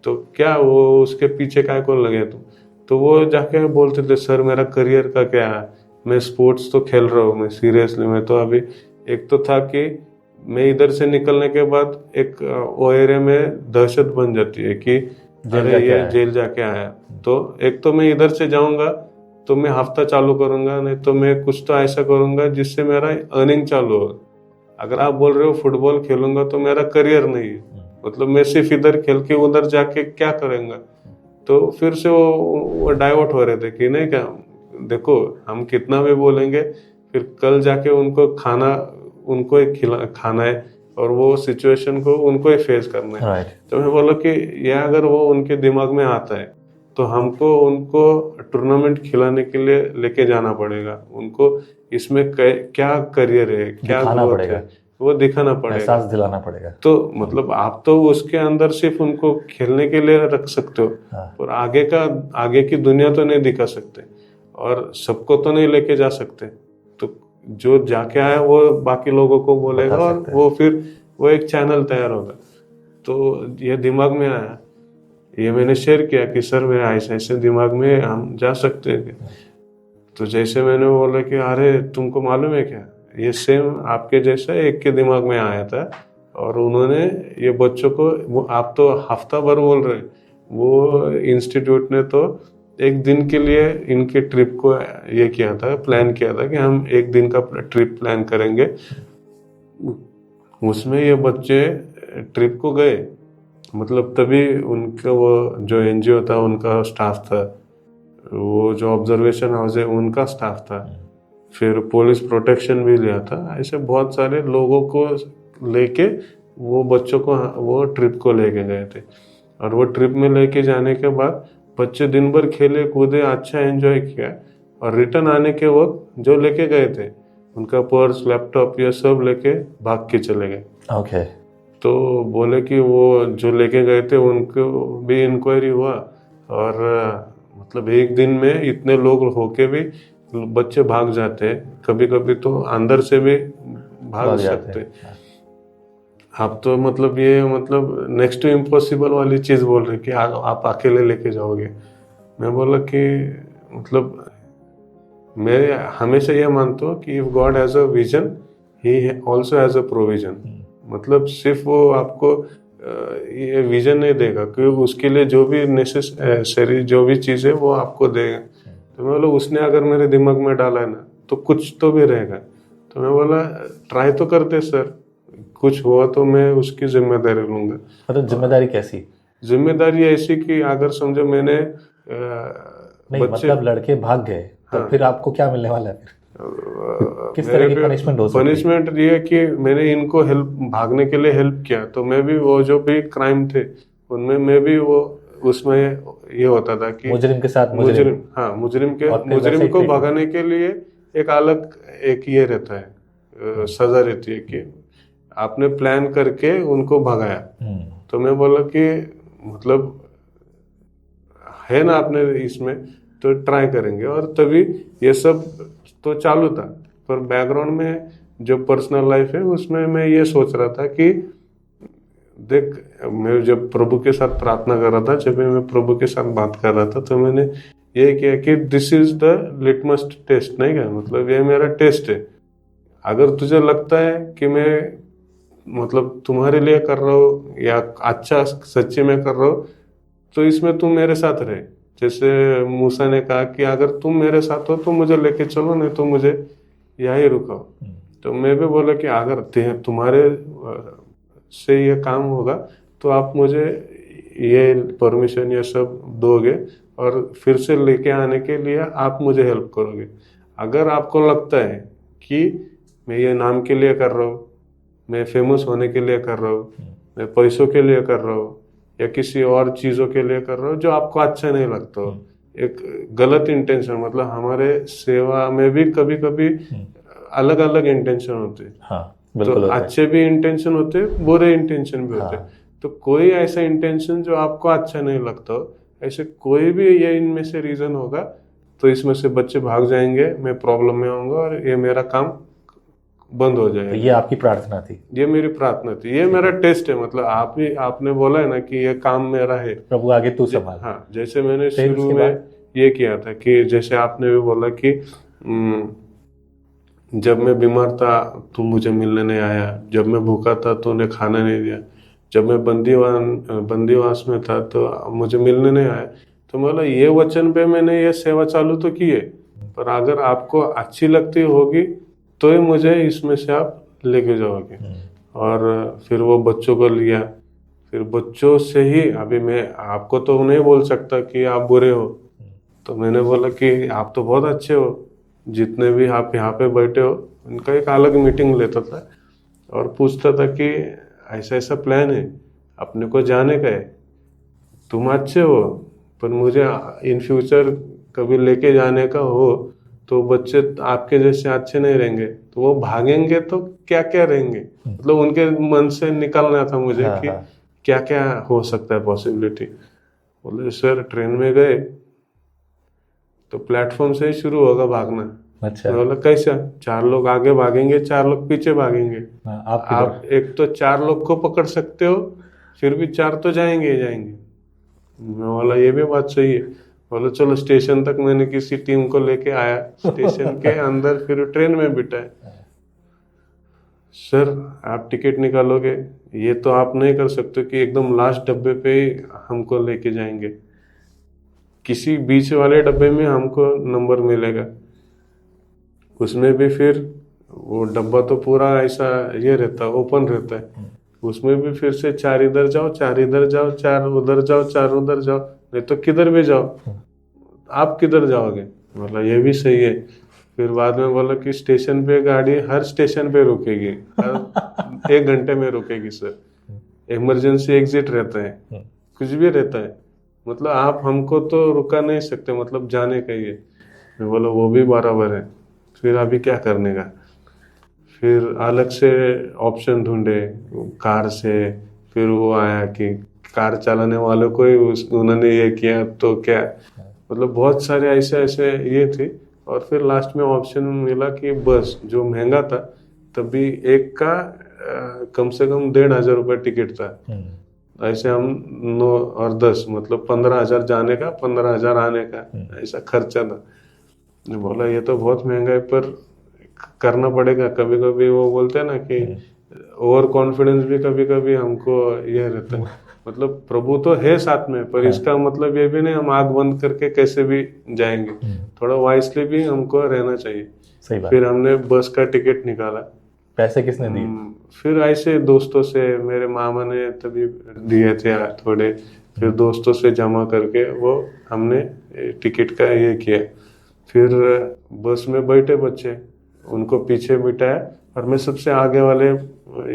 तो क्या वो उसके पीछे काय को लगे तुम। तो वो जाके बोलते थे सर मेरा करियर का क्या है, मैं स्पोर्ट्स तो खेल रहा हूँ, मैं सीरियसली मैं तो अभी। एक तो था कि मैं इधर से निकलने के बाद एक वो एरिया में दहशत बन जाती है कि अरे ये जेल जाके आया, तो एक तो मैं इधर से जाऊंगा तो मैं हफ्ता चालू करूंगा, नहीं तो मैं कुछ तो ऐसा करूंगा जिससे मेरा अर्निंग चालू हो। अगर आप बोल रहे हो फुटबॉल खेलूंगा तो मेरा करियर नहीं है, मतलब मैं सिर्फ इधर खेल के उधर जाके क्या करेंगे। तो फिर से वो डाइवर्ट हो रहे थे कि नहीं क्या, देखो हम कितना भी बोलेंगे, फिर कल जाके उनको उनको एक खाना है, और वो सिचुएशन को उनको ही फेस करना है। तो मैं बोला कि ये अगर वो उनके दिमाग में आता है तो हमको उनको टूर्नामेंट खिलाने के लिए लेके जाना पड़ेगा, उनको इसमें क्या करियर है, क्या ग्रोथ है, वो दिखाना पड़ेगा, एहसास दिलाना पड़ेगा। तो मतलब आप तो उसके अंदर सिर्फ उनको खेलने के लिए रख सकते हो, और आगे की दुनिया तो नहीं दिखा सकते, और सबको तो नहीं लेके जा सकते। तो जो जाके आया वो बाकी लोगों को बोलेगा, और वो फिर वो एक चैनल तैयार होगा। तो ये दिमाग में आया, ये मैंने शेयर किया कि सर मेरा ऐसे दिमाग में हम जा सकते हैं। तो जैसे मैंने बोला कि अरे तुमको मालूम है क्या, ये सेम आपके जैसा एक के दिमाग में आया था, और उन्होंने ये बच्चों को, आप तो हफ्ता भर बोल रहे, वो इंस्टीट्यूट ने तो एक दिन के लिए इनके ट्रिप को ये किया था, प्लान किया था कि हम एक दिन का ट्रिप प्लान करेंगे। उसमें ये बच्चे ट्रिप को गए, मतलब तभी उनका वो जो एनजीओ था उनका स्टाफ था, वो जो ऑब्जर्वेशन हाउस है उनका स्टाफ था, फिर पुलिस प्रोटेक्शन भी लिया था। ऐसे बहुत सारे लोगों को लेके वो बच्चों को वो ट्रिप को लेके गए थे। और वो ट्रिप में लेके जाने के बाद बच्चे दिन भर खेले कूदे, अच्छा एंजॉय किया। और रिटर्न आने के वक्त जो लेके गए थे उनका पर्स लैपटॉप ये सब लेके भाग के चले गए। ओके। तो बोले कि वो जो लेके गए थे उनको भी इंक्वायरी हुआ, और मतलब एक दिन में इतने लोग होके भी बच्चे भाग जाते हैं, कभी कभी तो अंदर से भी भाग सकते हैं। आप तो मतलब ये मतलब नेक्स्ट टू इम्पॉसिबल वाली चीज बोल रहे कि आप अकेले लेके जाओगे। मैं बोला कि मतलब मैं हमेशा ये मानता हूँ कि if God has a vision he also has a provision. मतलब सिर्फ वो आपको ये विजन नहीं देगा, क्योंकि उसके लिए जो भी नेसेसरी जो भी चीज़ है वो आपको देगा। तो मैं बोला उसने अगर मेरे दिमाग में डाला है ना तो कुछ तो भी रहेगा। तो मैं बोला ट्राई तो करते सर, कुछ हुआ तो मैं उसकी जिम्मेदारी लूंगा। मतलब जिम्मेदारी कैसी? जिम्मेदारी ऐसी कि अगर समझो मैंने नहीं मतलब लड़के भाग गए तो हाँ, फिर आपको क्या मिलने वाला है? किस तरह की पनिशमेंट हो सकती है? पनिशमेंट ये है कि मैंने इनको हेल्प भागने के लिए हेल्प किया, तो मैं भी वो जो भी क्राइम थे उनमें मैं भी वो उसमें ये होता था कि मुजरिम के साथ मुजरिम। हाँ और फिर मुजरिम वैसे को ही भगाने के लिए एक अलग एक ये रहता है, सजा रहती है कि आपने प्लान करके उनको भगाया। तो मैं बोला कि मतलब है ना आपने इसमें तो ट्राई करेंगे। और तभी ये सब तो चालू था, पर बैकग्राउंड में जो पर्सनल लाइफ है उसमें मैं ये सोच रहा था कि देख, मैं जब प्रभु के साथ प्रार्थना कर रहा था, जब मैं प्रभु के साथ बात कर रहा था, तो मैंने ये किया कि this is the litmus test, नहीं क्या मतलब ये मेरा टेस्ट है। अगर तुझे लगता है कि मैं मतलब तुम्हारे लिए कर रहा हूँ या अच्छा सच्ची में कर रहा हूँ, तो इसमें तुम मेरे साथ रहे। जैसे मूसा ने कहा कि अगर तुम मेरे साथ हो तो मुझे लेके चलो, नहीं तो मुझे यहीं रुकाओ। तो मैं भी बोला कि अगर तुम्हारे से ये काम होगा तो आप मुझे ये परमिशन ये सब दोगे और फिर से लेके आने के लिए आप मुझे हेल्प करोगे। अगर आपको लगता है कि मैं ये नाम के लिए कर रहा हूँ, मैं फेमस होने के लिए कर रहा हूँ, मैं पैसों के लिए कर रहा हूँ या किसी और चीज़ों के लिए कर रहा हूँ जो आपको अच्छा नहीं लगता हो, एक गलत इंटेंशन, मतलब हमारे सेवा में भी कभी कभी अलग अलग इंटेंशन होते हैं। हाँ, तो अच्छे भी इंटेंशन होते हैं, बुरे इंटेंशन भी होते हैं। तो कोई ऐसा इंटेंशन जो आपको अच्छा नहीं लगता हो, ऐसे कोई भी ये इनमें से रीजन होगा तो इसमें से बच्चे भाग जाएंगे, मैं प्रॉब्लम में आऊंगा और ये मेरा काम बंद हो जाएगा। तो ये आपकी प्रार्थना थी? ये मेरी प्रार्थना थी, ये मेरा टेस्ट है। मतलब आपने बोला है ना कि ये काम मेरा है, प्रभु आगे तू संभाल। हाँ, जैसे मैंने शुरू में ये किया था कि जैसे आपने भी बोला कि जब मैं बीमार था तू मुझे मिलने नहीं आया, जब मैं भूखा था तूने खाना नहीं दिया, जब मैं बंदीवास में था तो मुझे मिलने नहीं आया। तो बोला ये वचन पे मैंने ये सेवा चालू तो की है, पर अगर आपको अच्छी लगती होगी तो ही मुझे इसमें से आप लेके जाओगे। और फिर वो बच्चों को लिया, फिर बच्चों से ही, अभी मैं आपको तो नहीं बोल सकता कि आप बुरे हो, तो मैंने बोला कि आप तो बहुत अच्छे हो, जितने भी आप यहाँ पे बैठे हो उनका एक अलग मीटिंग लेता था और पूछता था कि ऐसा ऐसा प्लान है, अपने को जाने का है, तुम अच्छे हो पर मुझे इन फ्यूचर कभी लेके जाने का हो तो बच्चे आपके जैसे अच्छे नहीं रहेंगे, तो वो भागेंगे तो क्या क्या रहेंगे। मतलब उनके मन से निकलना था मुझे कि क्या क्या हो सकता है पॉसिबिलिटी। बोले सर ट्रेन में गए तो प्लेटफॉर्म से ही शुरू होगा भागना। अच्छा। बोला कैसा? 4 लोग आगे भागेंगे, 4 लोग पीछे भागेंगे। आप एक तो 4 लोग को पकड़ सकते हो, फिर भी 4 तो जाएंगे ही जाएंगे। मैं बोला ये भी बात सही है। बोला चलो स्टेशन तक मैंने किसी टीम को लेके आया, स्टेशन के अंदर फिर ट्रेन में बिठाए। सर आप टिकट निकालोगे? ये तो आप नहीं कर सकते कि एकदम लास्ट डब्बे पे ही हमको लेके जाएंगे, किसी बीच वाले डब्बे में हमको नंबर मिलेगा। उसमें भी फिर वो डब्बा तो पूरा ऐसा ये रहता है, ओपन रहता है, उसमें भी फिर से 4 इधर जाओ, 4 इधर जाओ, 4 उधर जाओ, 4 उधर जाओ, नहीं तो किधर भी जाओ, आप किधर जाओगे, बोला ये भी सही है। फिर बाद में बोला कि स्टेशन पे गाड़ी हर स्टेशन पे रुकेगी, हर 1 घंटे में रुकेगी सर, इमरजेंसी एग्जिट रहता है, कुछ भी रहता है, मतलब आप हमको तो रुका नहीं सकते, मतलब जाने का ही है। मैं बोला वो भी बराबर है, फिर अभी क्या करने का। फिर अलग से ऑप्शन ढूंढे कार से, फिर वो आया कि कार चलाने वालों को ही उन्होंने ये किया तो क्या, मतलब बहुत सारे ऐसे ऐसे ये थे। और फिर लास्ट में ऑप्शन मिला कि बस, जो महंगा था तभी एक का कम से कम 1,500 रुपये टिकट था। ऐसे हम 9 और 10 मतलब 15,000 जाने का, 15,000 आने का, ऐसा खर्चा था। मैं बोला ये तो बहुत महंगा है, पर करना पड़ेगा। कभी कभी वो बोलते हैं ना कि ओवर कॉन्फिडेंस भी कभी कभी हमको ये रहता है, मतलब प्रभु तो है साथ में, पर इसका मतलब ये भी नहीं हम आंख बंद करके कैसे भी जाएंगे, थोड़ा वाइसली भी हमको रहना चाहिए। सही बात। फिर हमने बस का टिकट निकाला। पैसे किसने दिए? फिर ऐसे दोस्तों से, मेरे मामा ने तभी दिए थे थोड़े, फिर दोस्तों से जमा करके वो हमने टिकट का ये किया। फिर बस में बैठे बच्चे, उनको पीछे बिठाया और मैं सबसे आगे वाले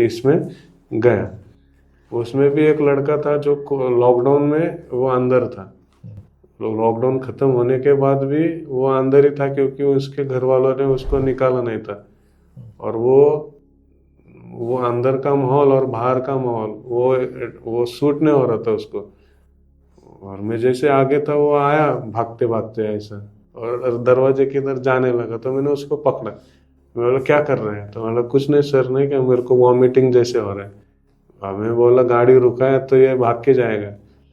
इसमें गया। उसमें भी एक लड़का था जो लॉकडाउन में वो अंदर था, लॉकडाउन खत्म होने के बाद भी वो अंदर ही था, क्योंकि उसके घर वालों ने उसको निकाला नहीं था। और वो अंदर का माहौल और बाहर का माहौल वो सूट नहीं हो रहा था उसको। और मैं जैसे आगे था वो आया भागते भागते ऐसा, और दरवाजे की तरफ जाने लगा, तो मैंने उसको पकड़ा। मैं बोला क्या कर रहे हैं, तो बोला कुछ नहीं सर, नहीं क्या, मेरे को वॉमिटिंग जैसे हो रहा है। मैं बोला गाड़ी रुका है तो ये भाग के जाएगा,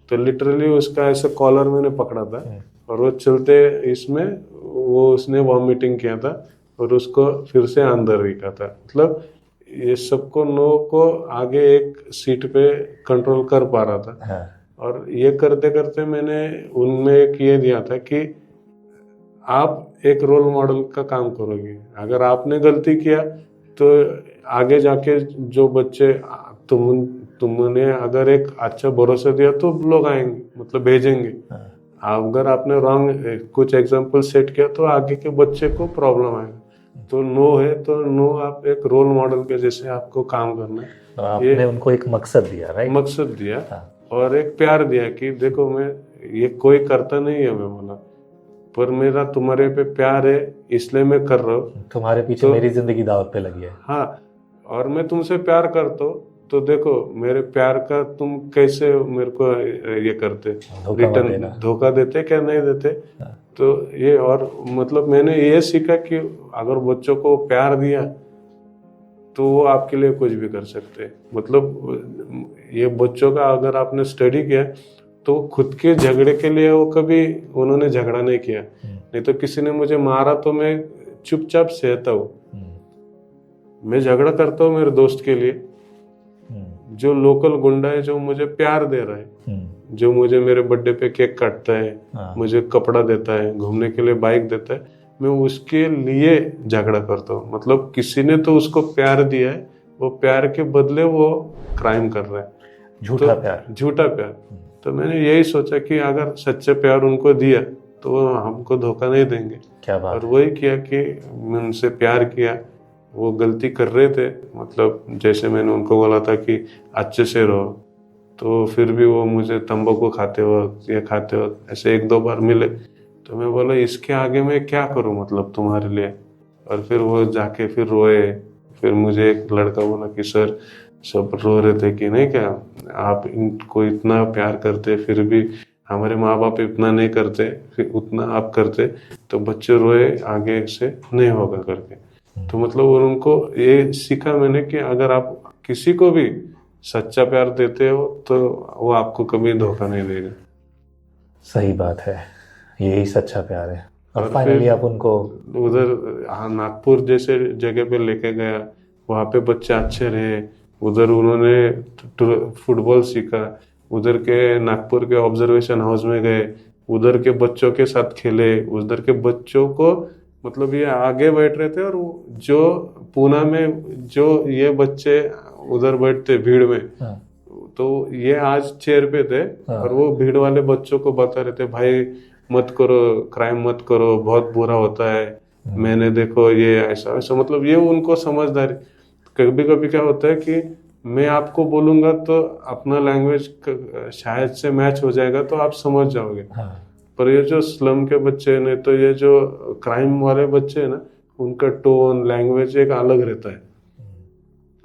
तो लिटरली उसका ऐसे कॉलर मैंने पकड़ा था और वो चलते इसमें वो उसने वॉमिटिंग किया था और उसको फिर से अंदर रखा था। मतलब ये सबको नो को आगे एक सीट पे कंट्रोल कर पा रहा था। और ये करते करते मैंने उनमें एक ये दिया था कि आप एक रोल मॉडल का काम करोगे, अगर आपने गलती किया तो आगे जाके जो बच्चे तुमने अगर एक अच्छा भरोसा दिया तो लोग आएंगे, मतलब भेजेंगे। अगर आपने रॉन्ग कुछ एग्जांपल सेट किया तो आगे के बच्चे को प्रॉब्लम आएगा। तो नो है तो नो, आप एक रोल मॉडल के जैसे आपको काम करना है। तो आपने उनको एक मकसद दिया, राइट? मकसद दिया और एक प्यार दिया कि देखो मैं ये कोई करता नहीं है, मैं बोला, पर मेरा तुम्हारे पे प्यार है इसलिए मैं कर रहा हूँ, तुम्हारे पीछे तो, मेरी जिंदगी दावत पे लगी है। हाँ, और मैं तुमसे प्यार करता हूँ, तो देखो मेरे प्यार का तुम कैसे मेरे को ये करते, रिटर्न धोखा देते क्या नहीं देते। तो ये, और मतलब मैंने ये सीखा कि अगर बच्चों को प्यार दिया तो वो आपके लिए कुछ भी कर सकते। मतलब ये बच्चों का अगर आपने स्टडी किया तो खुद के झगड़े के लिए वो कभी उन्होंने झगड़ा नहीं किया। नहीं तो किसी ने मुझे मारा तो मैं चुपचाप सहता हूँ, मैं झगड़ा करता हूँ मेरे दोस्त के लिए, जो लोकल गुंडा है जो मुझे प्यार दे रहा है, जो मुझे मेरे बर्थडे पे केक काटता है, मुझे कपड़ा देता है, घूमने के लिए बाइक देता है, मैं उसके लिए झगड़ा करता हूँ। मतलब किसी ने तो उसको प्यार दिया है, वो प्यार के बदले वो क्राइम कर रहा है, झूठा प्यार, झूठा प्यार। तो मैंने यही सोचा कि अगर सच्चे प्यार उनको दिया तो वो हमको धोखा नहीं देंगे। क्या बात। और वही किया कि मैं उनसे प्यार किया। वो गलती कर रहे थे, मतलब जैसे मैंने उनको बोला था कि अच्छे से रहो, तो फिर भी वो मुझे तंबाकू खाते वक्त या खाते वक्त ऐसे 1-2 बार मिले। तो मैं बोला इसके आगे मैं क्या करूं, मतलब तुम्हारे लिए। और फिर वो जाके फिर रोए। फिर मुझे एक लड़का बोला कि सर, सब रो रहे थे कि नहीं क्या, आप इनको इतना प्यार करते फिर भी हमारे माँ बाप इतना नहीं करते, फिर उतना आप करते, तो बच्चे रोए आगे से नहीं होगा करके। तो मतलब उनको ये सीखा मैंने कि अगर आप किसी को भी सच्चा प्यार देते हो तो वो आपको कभी धोखा नहीं देगा। सही बात है, यही सच्चा प्यार है। और फाइनली आप उनको उधर नागपुर जैसे जगह पे लेके गया, वहाँ पे बच्चे अच्छे रहे। उधर उन्होंने फुटबॉल सीखा, उधर के नागपुर के ऑब्जर्वेशन हाउस में गए, उधर के बच्चों के साथ खेले। उधर के बच्चों को मतलब ये आगे बैठ रहे थे, और जो पूना में जो ये बच्चे उधर बैठते भीड़ में, हाँ, तो ये आज चेयर पे थे हाँ। और वो भीड़ वाले बच्चों को बता रहे थे, भाई मत करो, क्राइम मत करो, बहुत बुरा होता है, मैंने देखो ये ऐसा ऐसा, मतलब ये उनको समझदारी। कभी कभी क्या होता है कि मैं आपको बोलूंगा तो अपना लैंग्वेज शायद से मैच हो जाएगा तो आप समझ जाओगे, हाँ, पर ये जो स्लम के बच्चे हैं, नहीं तो ये जो क्राइम वाले बच्चे हैं ना, उनका टोन लैंग्वेज एक अलग रहता है,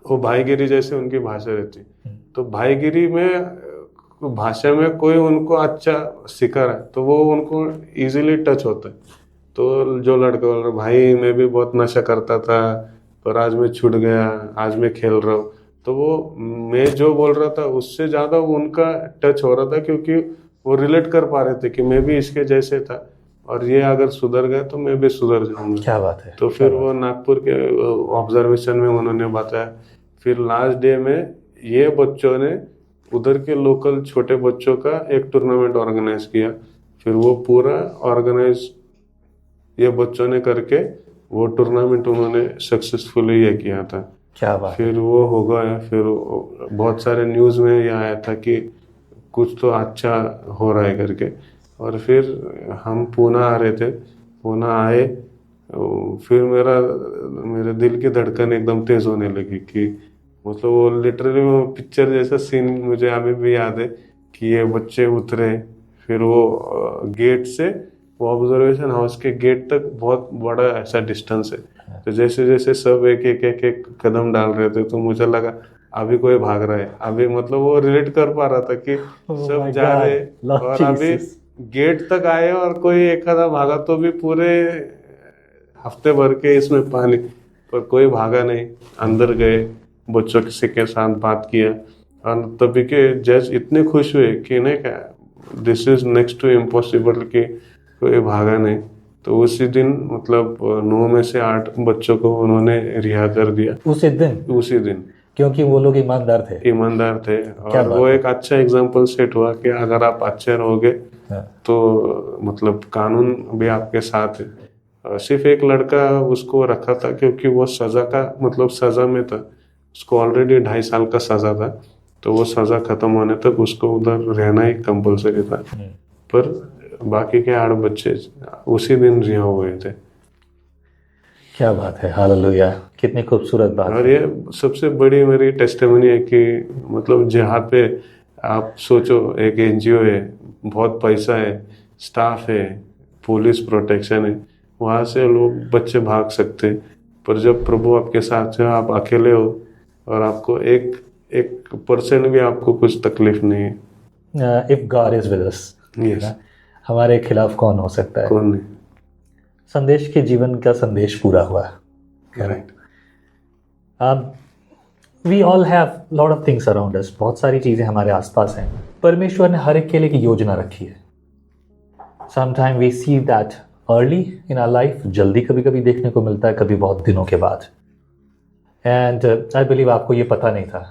वो भाईगिरी जैसे उनकी भाषा रहती है। तो भाईगिरी में भाषा में कोई उनको अच्छा सिखा रहा है तो वो उनको इजीली टच होता है। तो जो लड़का बोल रहा भाई मैं भी बहुत नशा करता था पर आज मैं छूट गया, आज मैं खेल रहा हूँ, तो वो मैं जो बोल रहा था उससे ज्यादा वो उनका टच हो रहा था, क्योंकि वो रिलेट कर पा रहे थे कि मैं भी इसके जैसे था और ये अगर सुधर गए तो मैं भी सुधर जाऊंगा। क्या बात है। तो फिर वो नागपुर के ऑब्जर्वेशन में उन्होंने बताया। फिर लास्ट डे में ये बच्चों ने उधर के लोकल छोटे बच्चों का एक टूर्नामेंट ऑर्गेनाइज किया। फिर वो पूरा ऑर्गेनाइज ये बच्चों ने करके वो टूर्नामेंट उन्होंने सक्सेसफुली ये किया था। क्या बात है। फिर वो हो गया, फिर बहुत सारे न्यूज़ में ये आया था कि कुछ तो अच्छा हो रहा है करके। और फिर हम पूना आ रहे थे, पूना आए, फिर मेरे दिल की धड़कन एकदम तेज होने लगी कि मतलब वो लिटरली वो पिक्चर जैसा सीन मुझे अभी भी याद है कि ये बच्चे उतरे, फिर वो गेट से वो ऑब्जर्वेशन हाउस के गेट तक बहुत बड़ा ऐसा डिस्टेंस है, तो जैसे जैसे सब एक एक एक एक कदम डाल रहे थे तो मुझे लगा अभी कोई भाग रहा है, अभी मतलब वो रिलेट कर पा रहा था कि सब जा रहे और अभी गेट तक आए और कोई एक आधा भागा तो भी पूरे हफ्ते भर के इसमें पानी, पर कोई भागा नहीं, अंदर गए, बच्चों किसी के साथ बात किया और तभी के जज इतने खुश हुए कि नहीं क्या this is next to impossible कि कोई भागा नहीं। तो उसी दिन मतलब 9 में से 8 बच्चों को उन्होंने रिहा कर दिया उसी दिन, क्योंकि वो लोग ईमानदार थे और वो एक अच्छा एग्जाम्पल सेट हुआ कि अगर आप अच्छे रहोगे तो मतलब कानून भी आपके साथ है। सिर्फ एक लड़का उसको रखा था क्योंकि वो सजा का मतलब सजा में था, उसको ऑलरेडी 2.5 साल का सजा था, तो वो सजा खत्म होने तक उसको उधर रहना ही कंपलसरी था। पर बाकी के 8 बच्चे उसी दिन रिहा हुए थे। क्या बात है, हालेलुया, कितनी खूबसूरत बात। और ये सबसे बड़ी मेरी टेस्टिमनी है कि मतलब जहाँ पे आप सोचो एक एनजीओ है, बहुत पैसा है, स्टाफ है, पुलिस प्रोटेक्शन है, वहाँ से लोग बच्चे भाग सकते, पर जब प्रभु आपके साथ है, आप अकेले हो और आपको एक % भी आपको कुछ तकलीफ नहीं है। If God is with us, हमारे खिलाफ कौन हो सकता है? कौन नहीं। संदेश के जीवन का संदेश पूरा हुआ। Correct. We all have lot of things around us, बहुत सारी चीज़ें हमारे आसपास हैं। परमेश्वर ने हर एक के लिए एक योजना रखी है। Sometime we see that early in our life, जल्दी कभी कभी देखने को मिलता है, कभी बहुत दिनों के बाद। एंड आई बिलीव आपको ये पता नहीं था,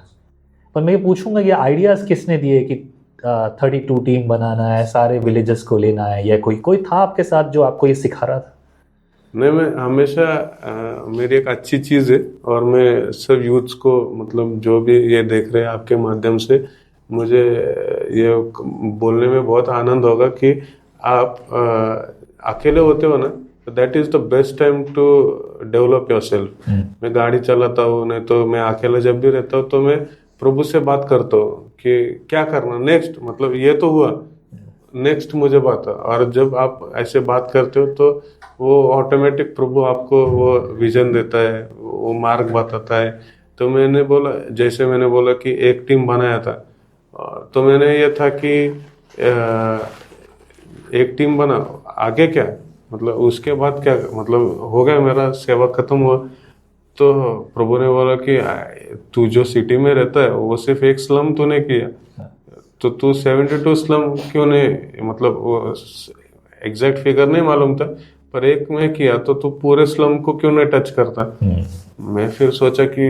पर मैं ये पूछूंगा ये आइडियाज़ किसने दिए कि 32 टीम बनाना है, सारे विलेजेस को लेना है, या कोई था आपके साथ जो आपको ये सिखा रहा था? नहीं, मैं हमेशा मेरी एक अच्छी चीज़ है और मैं सब यूथ्स को मतलब जो भी ये देख रहे हैं आपके माध्यम से, मुझे ये बोलने में बहुत आनंद होगा कि आप अकेले होते हो ना, that is the best time to develop your self. मैं गाड़ी चलाता हूँ, नहीं तो मैं अकेले जब भी रहता हूँ तो मैं प्रभु से बात करता हूँ कि क्या करना नेक्स्ट, मतलब ये तो हुआ, नेक्स्ट मुझे बात है। और जब आप ऐसे बात करते हो तो वो ऑटोमेटिक प्रभु आपको वो विजन देता है, वो मार्ग बताता है। तो मैंने बोला, जैसे मैंने बोला कि एक टीम बनाया था, तो मैंने ये था कि एक टीम बना, आगे क्या, मतलब उसके बाद क्या, मतलब हो गया मेरा सेवा खत्म हुआ। तो प्रभु ने बोला कि तू जो सिटी में रहता है वो सिर्फ एक स्लम तूने किया, तो तू 72 स्लम क्यों नहीं, मतलब वो एग्जैक्ट फिगर नहीं मालूम था, पर एक में किया तो तू पूरे स्लम को क्यों नहीं टच करता। मैं फिर सोचा कि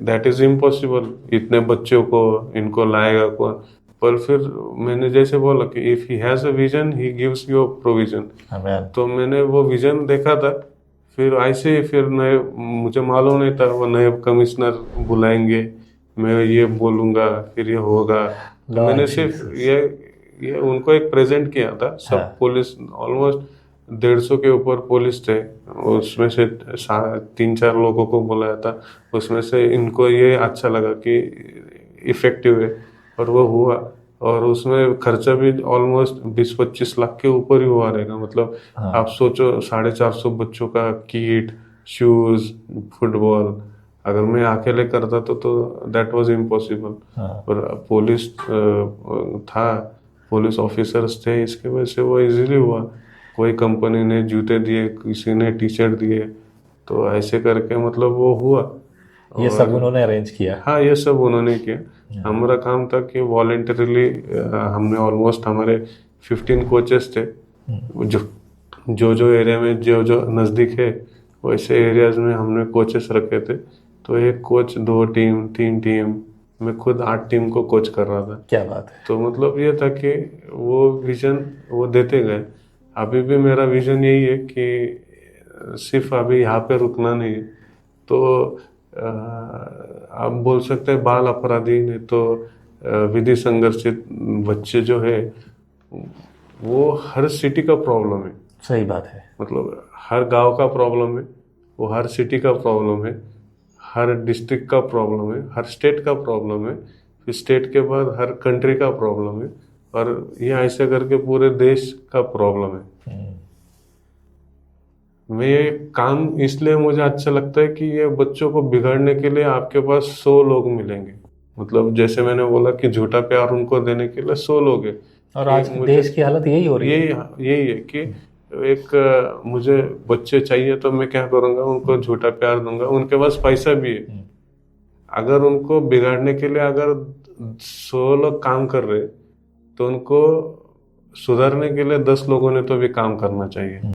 दैट इज इम्पॉसिबल, इतने बच्चों को इनको लाएगा कौन। पर फिर मैंने जैसे बोला कि if he has a vision he gives you provision. तो मैंने वो विजन देखा था, फिर ऐसे ही फिर नए, मुझे मालूम नहीं था वो नए कमिश्नर बुलाएंगे, मैं ये बोलूंगा फिर ये होगा। तो Lord मैंने सिर्फ Jesus. ये उनको एक प्रेजेंट किया था। सब हाँ। पुलिस ऑलमोस्ट 150 के ऊपर पुलिस थे, उसमें से 3-4 लोगों को बुलाया था। उसमें से इनको ये अच्छा लगा कि इफेक्टिव है, और वो हुआ। और उसमें खर्चा भी ऑलमोस्ट 20-25 लाख के ऊपर ही हुआ रहेगा। मतलब हाँ। आप सोचो 450 बच्चों का किट, शूज, फुटबॉल, अगर मैं अकेले करता तो दैट वाज इम्पॉसिबल। हाँ। पर पुलिस था, पुलिस ऑफिसर्स थे, इसके वजह से वो इजीली हुआ। कोई कंपनी ने जूते दिए, किसी ने टी शर्ट दिए, तो ऐसे करके मतलब वो हुआ। ये सब और उन्होंने अरेंज किया। हाँ, ये सब उन्होंने किया। हमारा काम था कि वॉलेंटरीली हमने ऑलमोस्ट हमारे 15 कोचेस थे, जो एरिया में जो नज़दीक है वैसे एरियाज में हमने कोचेस रखे थे। तो एक कोच 2 टीम 3 टीम, मैं खुद 8 टीम को कोच कर रहा था। क्या बात है। तो मतलब ये था कि वो विजन वो देते गए। अभी भी मेरा विजन यही है कि सिर्फ अभी यहाँ पे रुकना नहीं है। तो आप बोल सकते हैं बाल अपराधी, नहीं तो विधि संघर्षित बच्चे जो है, वो हर सिटी का प्रॉब्लम है। सही बात है। मतलब हर गांव का प्रॉब्लम है, वो हर सिटी का प्रॉब्लम है, हर डिस्ट्रिक्ट का प्रॉब्लम है, हर स्टेट का प्रॉब्लम है, फिर स्टेट के बाद हर कंट्री का प्रॉब्लम है, और ये ऐसे करके पूरे देश का प्रॉब्लम है। मैं ये काम इसलिए मुझे अच्छा लगता है कि ये बच्चों को बिगाड़ने के लिए आपके पास 100 लोग मिलेंगे। मतलब जैसे मैंने बोला कि झूठा प्यार उनको देने के लिए 100 लोग हैं। और आज देश की हालत यही हो रही है। यही है कि एक मुझे बच्चे चाहिए तो मैं क्या करूंगा, उनको झूठा प्यार दूंगा। उनके पास पैसा भी है, अगर उनको बिगाड़ने के लिए अगर 100 लोग काम कर रहे तो उनको सुधारने के लिए 10 लोगों ने तो भी काम करना चाहिए।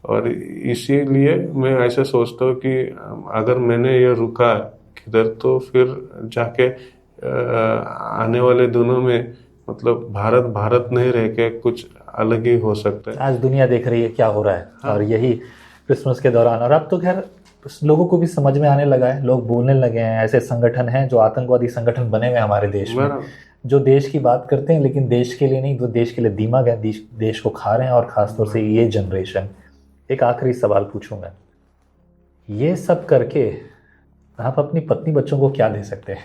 और इसीलिए मैं ऐसा सोचता हूँ कि अगर मैंने ये रुका किधर, तो फिर जाके आने वाले दिनों में मतलब भारत भारत नहीं रह के कुछ अलग ही हो सकता है। आज दुनिया देख रही है क्या हो रहा है। हाँ। और यही क्रिसमस के दौरान, और अब तो खैर लोगों को भी समझ में आने लगा है, लोग बोलने लगे हैं। ऐसे संगठन हैं जो आतंकवादी संगठन बने हुए हमारे देश में, जो देश की बात करते हैं लेकिन देश के लिए नहीं, वो देश के लिए दिमाग है, देश को खा रहे हैं। और खासतौर से ये जनरेशन। एक आखिरी सवाल पूछूंगा, ये सब करके आप अपनी पत्नी बच्चों को क्या दे सकते हैं?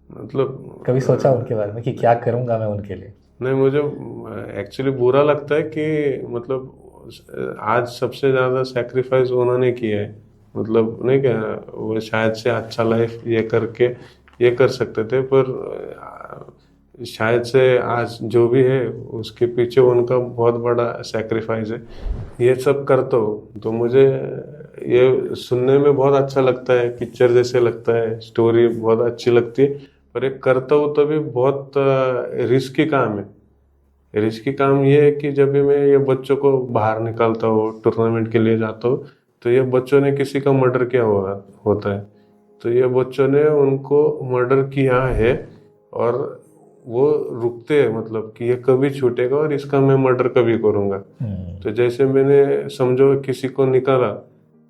मतलब कभी सोचा उनके बारे में कि क्या करूंगा मैं उनके लिए? नहीं, मुझे एक्चुअली बुरा लगता है कि मतलब आज सबसे ज़्यादा सैक्रिफाइस उन्होंने किया है। मतलब नहीं क्या, वो शायद से अच्छा लाइफ ये करके ये कर सकते थे, पर शायद से आज जो भी है उसके पीछे उनका बहुत बड़ा सैक्रिफाइस है। ये सब करता हूँ तो मुझे ये सुनने में बहुत अच्छा लगता है, पिक्चर जैसे लगता है, स्टोरी बहुत अच्छी लगती है, पर एक करता हूँ तो भी बहुत रिस्की काम है। रिस्की काम ये है कि जब भी मैं ये बच्चों को बाहर निकालता हूँ, टूर्नामेंट के लिए जाता हूँ, तो ये बच्चों ने किसी का मर्डर किया होता है, तो ये बच्चों ने उनको मर्डर किया है, और वो रुकते हैं मतलब कि ये कभी छूटेगा और इसका मैं मर्डर कभी करूँगा। तो जैसे मैंने समझो किसी को निकाला,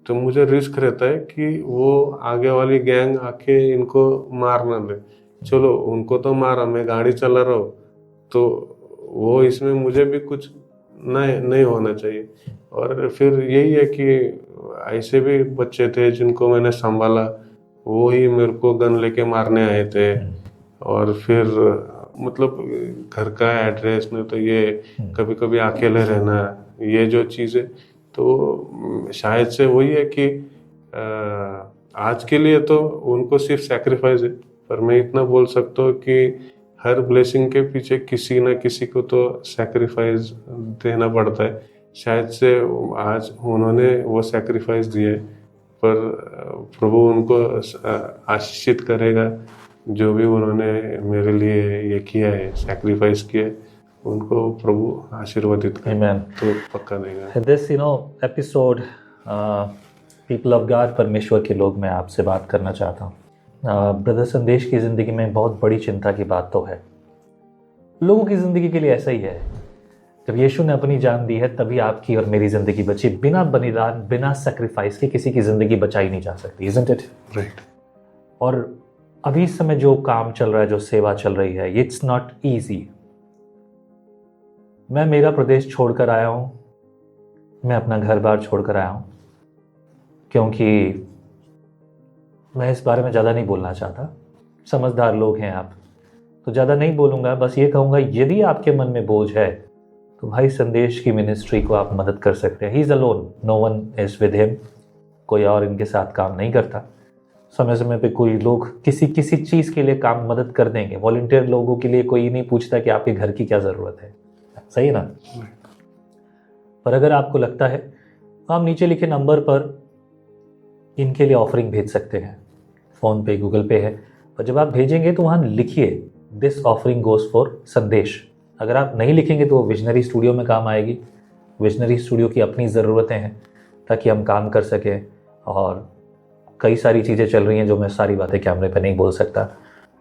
तो मुझे रिस्क रहता है कि वो आगे वाली गैंग आके इनको मार ना ले। चलो उनको तो मारा, मैं गाड़ी चला रहा हूँ, तो वो इसमें मुझे भी कुछ नहीं होना चाहिए। और फिर यही है कि ऐसे भी बच्चे थे जिनको मैंने संभाला, वो ही मेरे को गन लेके मारने आए थे। और फिर मतलब घर का एड्रेस में तो ये कभी कभी अकेले रहना, ये जो चीज़ें, तो शायद से वही है कि आज के लिए तो उनको सिर्फ सैक्रिफाइस है, पर मैं इतना बोल सकता हूँ कि हर ब्लेसिंग के पीछे किसी ना किसी को तो सैक्रिफाइस देना पड़ता है। शायद से आज उन्होंने वो सैक्रिफाइस दिए, पर प्रभु उनको आशीषित करेगा। जो भी उन्होंने मेरे लिए ये किया है, सैक्रिफाइस किया है, उनको प्रभु आशीर्वादित करेगा, तो पक्का देगा। This episode people of God, परमेश्वर के लोग, मैं आपसे बात करना चाहता हूँ। ब्रदर संदेश की ज़िंदगी में बहुत बड़ी चिंता की बात तो है। लोगों की ज़िंदगी के लिए ऐसा ही है। जब यीशु ने अपनी जान दी है तभी आपकी और मेरी ज़िंदगी बची। बिना बलिदान, बिना सैक्रिफाइस के किसी की ज़िंदगी बचाई नहीं जा सकती, इज़न्ट इट? राइट। और अभी इस समय जो काम चल रहा है, जो सेवा चल रही है, इट्स नॉट ईजी। मैं मेरा प्रदेश छोड़कर आया हूँ, मैं अपना घर बार छोड़कर आया हूँ, क्योंकि मैं इस बारे में ज़्यादा नहीं बोलना चाहता। समझदार लोग हैं आप, तो ज़्यादा नहीं बोलूँगा। बस ये कहूँगा, यदि आपके मन में बोझ है तो भाई संदेश की मिनिस्ट्री को आप मदद कर सकते हैं। He is alone, no one is with him. कोई और इनके साथ काम नहीं करता। समय समय पे कोई लोग किसी चीज़ के लिए काम मदद कर देंगे। वॉलंटियर लोगों के लिए कोई नहीं पूछता कि आपके घर की क्या ज़रूरत है, सही है ना? पर अगर आपको लगता है तो आप नीचे लिखे नंबर पर इनके लिए ऑफरिंग भेज सकते हैं। फ़ोन पे, गूगल पे है, और जब आप भेजेंगे तो वहाँ लिखिए दिस ऑफरिंग गोज़ फॉर संदेश। अगर आप नहीं लिखेंगे तो वो विजनरी स्टूडियो में काम आएगी। विजनरी स्टूडियो की अपनी ज़रूरतें हैं ताकि हम काम कर सकें, और कई सारी चीज़ें चल रही हैं जो मैं सारी बातें कैमरे पे नहीं बोल सकता।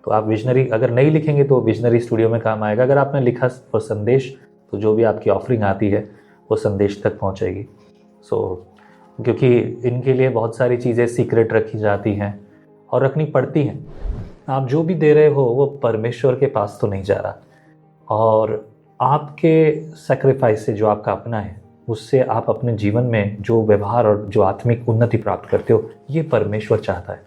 तो आप विजनरी अगर नहीं लिखेंगे तो विजनरी स्टूडियो में काम आएगा। अगर आपने लिखा फॉर संदेश तो जो भी आपकी ऑफरिंग आती है वो संदेश तक पहुंचेगी। क्योंकि इनके लिए बहुत सारी चीज़ें सीक्रेट रखी जाती हैं और रखनी पड़ती हैं। आप जो भी दे रहे हो वो परमेश्वर के पास तो नहीं जा रहा, और आपके सेक्रीफाइस से जो आपका अपना है उससे आप अपने जीवन में जो व्यवहार और जो आत्मिक उन्नति प्राप्त करते हो, ये परमेश्वर चाहता है।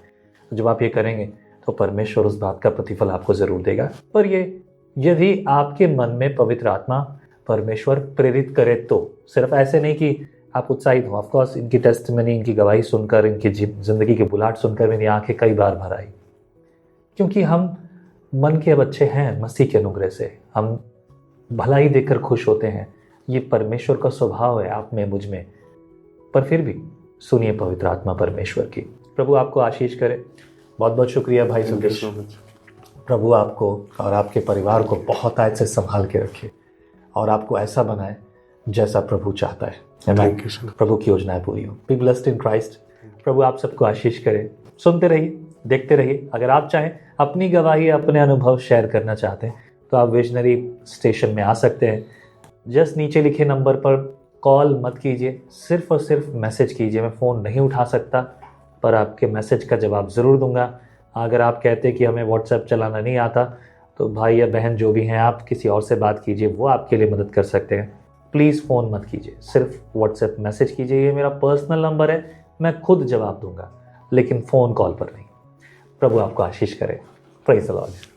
जब आप ये करेंगे तो परमेश्वर उस बात का प्रतिफल आपको ज़रूर देगा। पर ये यदि आपके मन में पवित्र आत्मा परमेश्वर प्रेरित करे तो, सिर्फ ऐसे नहीं कि आप उत्साहित हो। ऑफकोर्स इनकी टेस्टिमनी, इनकी गवाही सुनकर, इनकी ज़िंदगी की बुलाहट सुनकर मेरी आंखें कई बार भर आई, क्योंकि हम मन के बच्चे हैं। मसीह के अनुग्रह से हम भलाई देखकर खुश होते हैं। ये परमेश्वर का स्वभाव है आप में, मुझ में। पर फिर भी सुनिए पवित्र आत्मा परमेश्वर की। प्रभु आपको आशीष करे। बहुत बहुत शुक्रिया भाई संदेश। प्रभु आपको और आपके परिवार को बहुत आयत से संभाल के रखे और आपको ऐसा बनाए जैसा प्रभु चाहता है। प्रभु की योजनाएं पूरी हो। Be blessed in Christ. प्रभु आप सबको आशीष करे। सुनते रहिए, देखते रहिए। अगर आप चाहें अपनी गवाही, अपने अनुभव शेयर करना चाहते हैं तो आप विजनरी स्टेशन में आ सकते हैं। जस्ट नीचे लिखे नंबर पर कॉल मत कीजिए, सिर्फ और सिर्फ मैसेज कीजिए। मैं फ़ोन नहीं उठा सकता, पर आपके मैसेज का जवाब ज़रूर दूंगा। अगर आप कहते हैं कि हमें व्हाट्सएप चलाना नहीं आता, तो भाई या बहन जो भी हैं, आप किसी और से बात कीजिए, वो आपके लिए मदद कर सकते हैं। प्लीज़ फ़ोन मत कीजिए, सिर्फ व्हाट्सएप मैसेज कीजिए। ये मेरा पर्सनल नंबर है, मैं खुद जवाब दूंगा, लेकिन फ़ोन कॉल पर नहीं। प्रभु आपको आशीष करे। Praise the Lord.